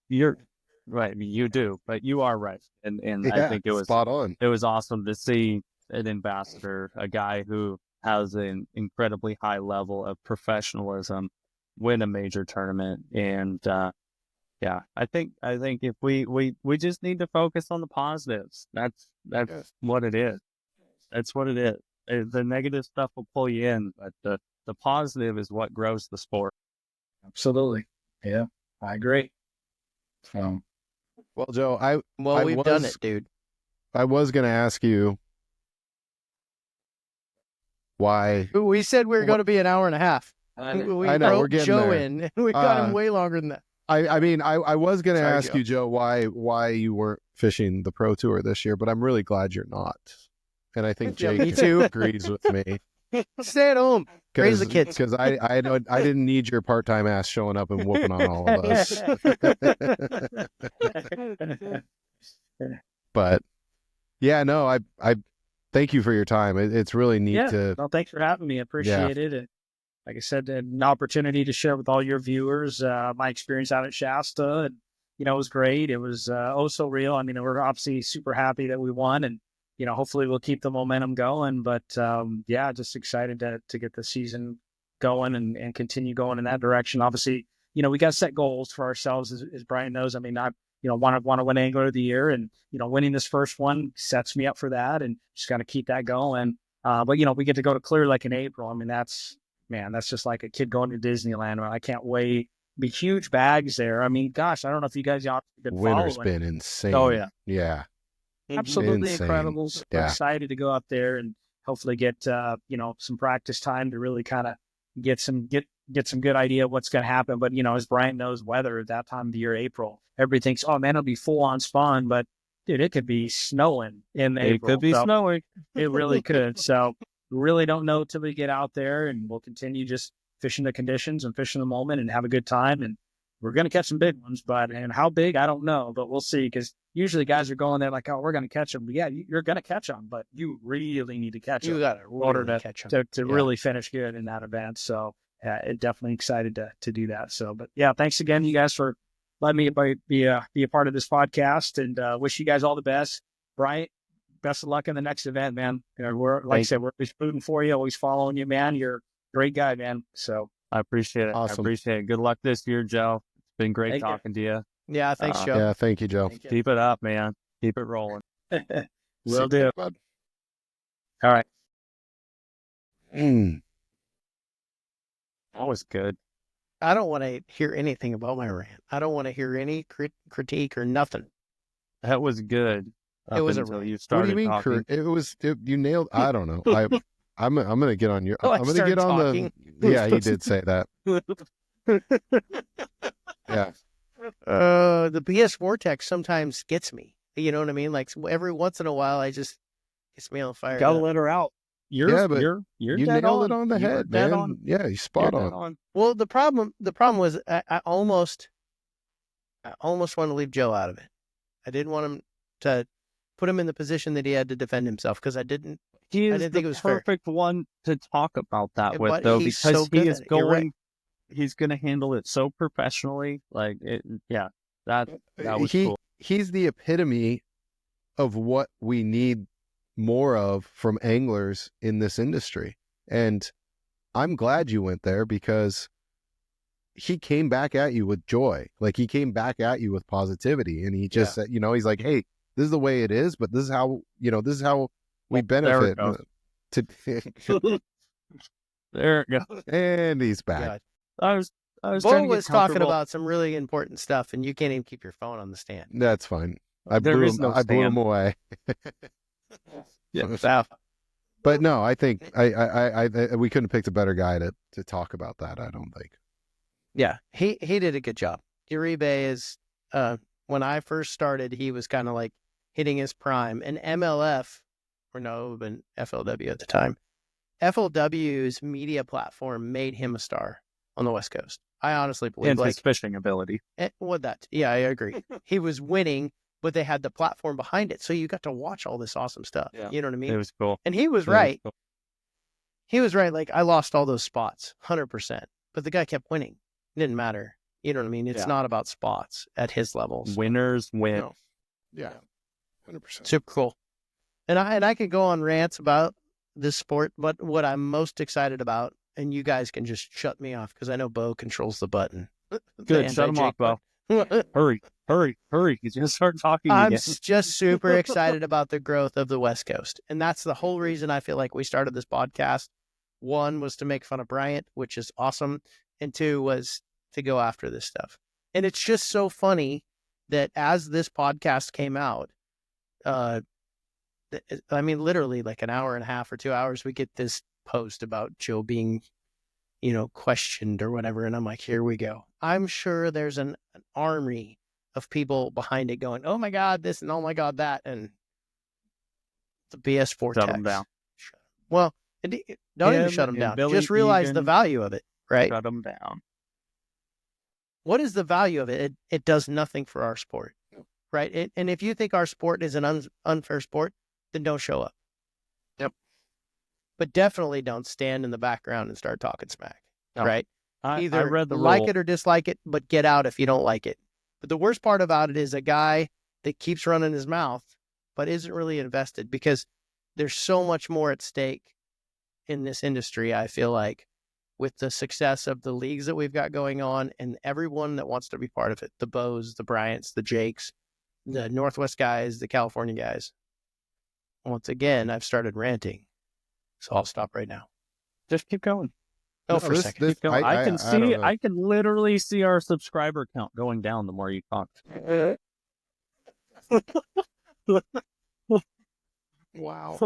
You're right. I mean, you do, but you are right. And I think it was spot on. It was awesome to see an ambassador, a guy who has an incredibly high level of professionalism, win a major tournament. And yeah, I think if we just need to focus on the positives. That's what it is. That's what it is. The negative stuff will pull you in, but the positive is what grows the sport. Absolutely. Yeah, I agree. Well, Joe, we've done it, dude. I was going to ask you why. We said we were going to be an hour and a half. I know, we're wrote getting Joe there. in, and we got him way longer than that. I mean, I was going to Sorry, ask Joe. you, Joe, why you weren't fishing the Pro Tour this year, but I'm really glad you're not. And I think Yeah, Jake me too. agrees with me. Stay at home. Raise the kids. Because I didn't need your part-time ass showing up and whooping on all of us. But yeah, no, I thank you for your time. It's really neat to. No, thanks for having me. I appreciate it. And like I said, an opportunity to share with all your viewers my experience out at Shasta. And, it was great. It was so real. I mean, we're obviously super happy that we won, and, hopefully we'll keep the momentum going. But yeah, just excited to get the season going and continue going in that direction. Obviously, we got to set goals for ourselves, as Brian knows. I mean, I want to win Angler of the Year, and, winning this first one sets me up for that, and just got to keep that going. But, we get to go to Clear Lake in April. I mean, that's just like a kid going to Disneyland. I can't wait. Be huge bags there. I mean, gosh, I don't know if you guys have been Winter's following. been insane. Oh, yeah. Yeah. Absolutely Insane. incredible. So Yeah. excited to go out there and hopefully get, some practice time to really kind of get some good idea of what's going to happen. But, as Brian knows, weather at that time of the year, April, everybody thinks, oh man, it'll be full on spawn, but dude, it could be snowing in April. It could be snowing. It really could. So we really don't know till we get out there, and we'll continue just fishing the conditions and fishing the moment and have a good time. And we're going to catch some big ones, and how big, I don't know, but we'll see. Because usually guys are going there like, oh, we're going to catch them. But yeah, you're going to catch them, but you really need to catch them. You got to really catch them to really finish good in that event. So definitely excited to do that. So, but yeah, thanks again, you guys, for letting me be a part of this podcast, and wish you guys all the best. Bryant, best of luck in the next event, man. We're like I said, we're always rooting for you, always following you, man. You're a great guy, man. So I appreciate it. Awesome. I appreciate it. Good luck this year, Joe. It's been great talking to you. Yeah, thanks, Joe. Yeah, thank you, Joe. Keep it up, man. Keep it rolling. Will do. Bud. All right. Mm. That was good. I don't want to hear anything about my rant. I don't want to hear any critique or nothing. That was good. It was until you What do started you mean? talking. You nailed. I don't know. I'm gonna get on your. Oh, I I'm gonna started get on talking. Yeah, he did say that. Yeah. The BS vortex sometimes gets me. You know what I mean? Like every once in a while, I just gets me on fire. Gotta let her out. But You're you dead nailed it on. on the You were head, dead man. on. Yeah, you spot You're dead on. Well, the problem was I almost wanted to leave Joe out of it. I didn't want him to put him in the position that he had to defend himself, because I didn't He is didn't the think it was fair. perfect one to talk about that with, But though, he's because so good he is at it. You're right. he's going to handle it so professionally. Like, that was cool. He's the epitome of what we need more of from anglers in this industry. And I'm glad you went there, because he came back at you with joy. Like, he came back at you with positivity, and he just said, he's like, hey, this is the way it is, but this is how, we benefit. There it goes. And he's back. God. I was Bo trying to get was talking comfortable. about some really important stuff, and you can't even keep your phone on the stand. That's fine. I There blew is him, no I blew stand. him away. Yeah. But no, I think I we couldn't have picked a better guy to talk about that, I don't think. Yeah, he did a good job. Uribe is one when I first started, he was kind of like hitting his prime. And MLF, or no, it would have been FLW at the time. FLW's media platform made him a star on the West Coast. I honestly believe, And like, his fishing ability. Yeah, I agree. He was winning, but they had the platform behind it, so you got to watch all this awesome stuff. Yeah. You know what I mean? It was cool. And he was It was right. cool. He was right. Like, I lost all those spots, 100%. But the guy kept winning. It didn't matter. You know what I mean? It's Yeah. not about spots at his levels. Winners win. No. Yeah, 100%. Super cool. And I could go on rants about this sport, but what I'm most excited about, and you guys can just shut me off because I know Beau controls the button. Good. Shut him off, Beau. Hurry. He's going to start talking I'm again. just super excited about the growth of the West Coast. And that's the whole reason I feel like we started this podcast. One was to make fun of Bryant, which is awesome. And two was to go after this stuff. And it's just so funny that as this podcast came out, I mean, literally like an hour and a half or 2 hours, we get this post about Joe being, questioned or whatever. And I'm like, here we go. I'm sure there's an army of people behind it going, oh my God, this and oh my God, that. And the BS vortex. Shut him down. Well, don't even shut them and down. Billy Just realize the Egan. value of it, right? Shut him down. What is the value of it? It does nothing for our sport, right? And if you think our sport is an unfair sport, then don't show up. Yep. But definitely don't stand in the background and start talking smack, No. right? I Either read the like rule. it or dislike it, but get out if you don't like it. But the worst part about it is a guy that keeps running his mouth, but isn't really invested because there's so much more at stake in this industry, I feel like, with the success of the leagues that we've got going on and everyone that wants to be part of it. The Beaus, the Bryants, the Jakes, the Northwest guys, the California guys. Once again, I've started ranting, so I'll stop right now. Just keep going. Oh, No, for a this- second. this- Keep going. I can I don't see. know. I can literally see our subscriber count going down the more you talk. Wow.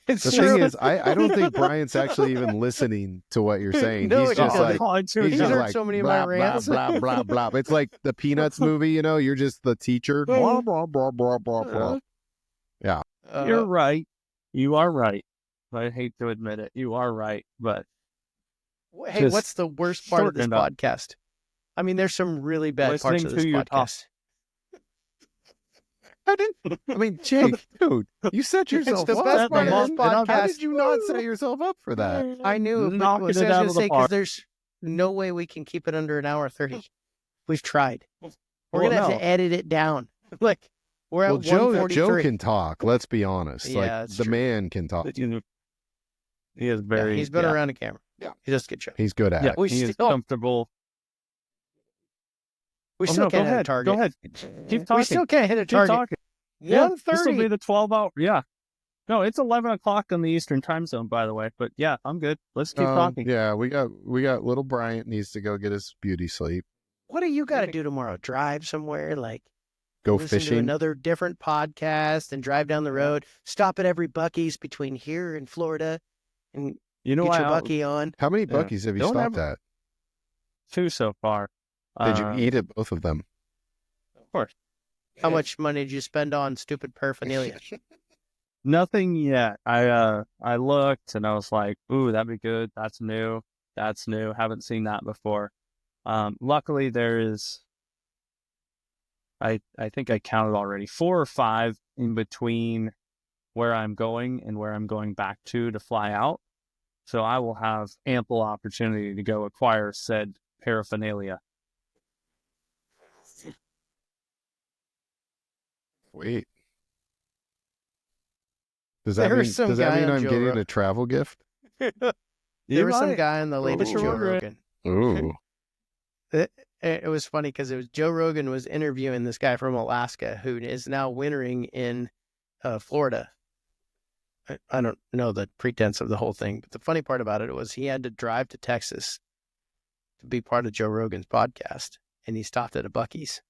It's The true. thing is, I don't think Bryant's actually even listening to what you're saying. No, He's he just doesn't. like, He's he's just heard like, so many of my blah, blah, rants. blah, blah, blah. It's like the Peanuts movie, you're just the teacher. Blah, blah, blah, blah, blah, blah. You're right. You are right. I hate to admit it. You are right. But Hey, just what's the worst part of this shorten it up. podcast? I mean, there's some really bad parts Listening of to this you talk. podcast. I mean, Jake, dude, you set yourself the up. best part of man. this podcast. How did you not set yourself up for that? I knew. Knocking But, it out of the because park. there's no way we can keep it under an hour 30. We've tried. We're Well, gonna have no. to edit it down. Like we're at Well, Joe 143. can talk. Let's be honest. Yeah, Like that's the true. man can talk. He is Yeah, very. he's been around a camera. Yeah. He does a good job. He's good at Yeah, it. We he is still- comfortable. We Oh, still no, can't go hit a ahead. target. Go ahead. Keep talking. We still can't hit a Keep target. talking. Yeah, this will 1:30. be the 12 hour. Yeah. No, it's 11 o'clock on the Eastern time zone, by the way. But yeah, I'm good. Let's keep talking. Yeah, we got little Bryant needs to go get his beauty sleep. What do you got to do tomorrow? Drive somewhere, like Go listen to fishing. another different podcast, and drive down the road. Stop at every Buc-ee's between here and Florida, and You know get what? your Buc-ee on. How many Yeah. Buc-ee's have you Don't stopped ever- at? 2 so far. Did you eat at both of them? Of course. How much money did you spend on stupid paraphernalia? Nothing yet. I looked and I was like, ooh, that'd be good. That's new. That's new. Haven't seen that before. Luckily there is, I think I counted already 4 or 5 in between where I'm going and where I'm going back to fly out. So I will have ample opportunity to go acquire said paraphernalia. Wait. Does that There mean was some guy I'm on Joe getting Rogan. a travel gift? There was some guy on the latest Put Joe your order in. Rogan. Ooh. It was funny because it was Joe Rogan was interviewing this guy from Alaska who is now wintering in Florida. I don't know the pretense of the whole thing, but the funny part about it was he had to drive to Texas to be part of Joe Rogan's podcast, and he stopped at a Buc-ee's.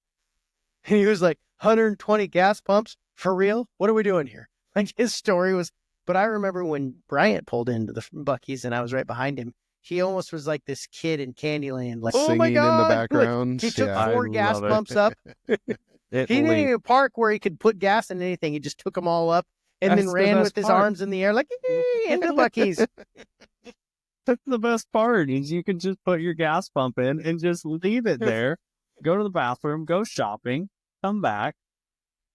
And he was like, 120 gas pumps? For real? What are we doing here? Like his story was, but I remember when Bryant pulled into the Buc-ee's and I was right behind him, he almost was like this kid in Candyland, like, oh Singing my in God! the Like, background. he took Yeah. 4 I gas love it. pumps up. It He didn't leaked. even park where he could put gas in anything. He just took them all up and That's then the ran best with his part. arms in the air like, into Buc-ee's. That's the best part is you can just put your gas pump in and just leave it there, go to the bathroom, go shopping, come back,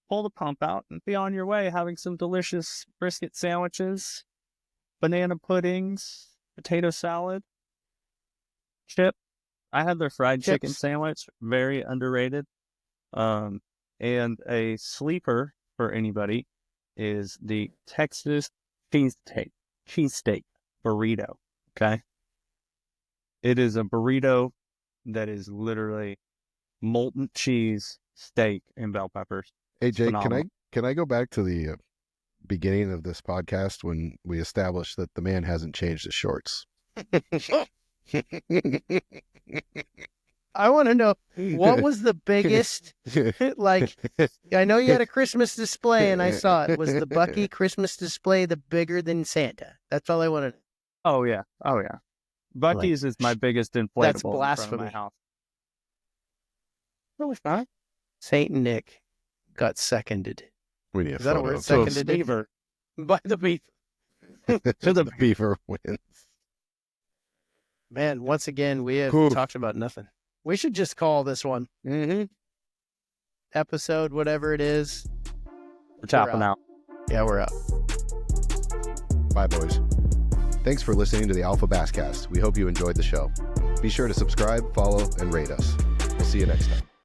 pull the pump out, and be on your way having some delicious brisket sandwiches, banana puddings, potato salad, chip. I had their fried chicken Chips. sandwich, very underrated. And a sleeper for anybody is the Texas cheesesteak burrito. Okay. It is a burrito that is literally molten cheese, steak, and bell peppers. Hey, Jake, phenomenal. can I go back to the beginning of this podcast when we established that the man hasn't changed his shorts? I want to know, what was the biggest, like, I know you had a Christmas display and I saw it. Was the Buc-ee Christmas display the bigger than Santa? That's all I want to know. Oh yeah. Buc-ee's is my biggest inflatable That's in front of blasphemy. my house. No, it's not. Saint Nick got seconded. We need a Is that a photo word? of Seconded this. Beaver. by the beef. The beaver wins. Man, once again, we have Oof. talked about nothing. We should just call this one episode, whatever it is. We're tapping out. Yeah, we're out. Bye, boys. Thanks for listening to the Alpha BassCast. We hope you enjoyed the show. Be sure to subscribe, follow, and rate us. We'll see you next time.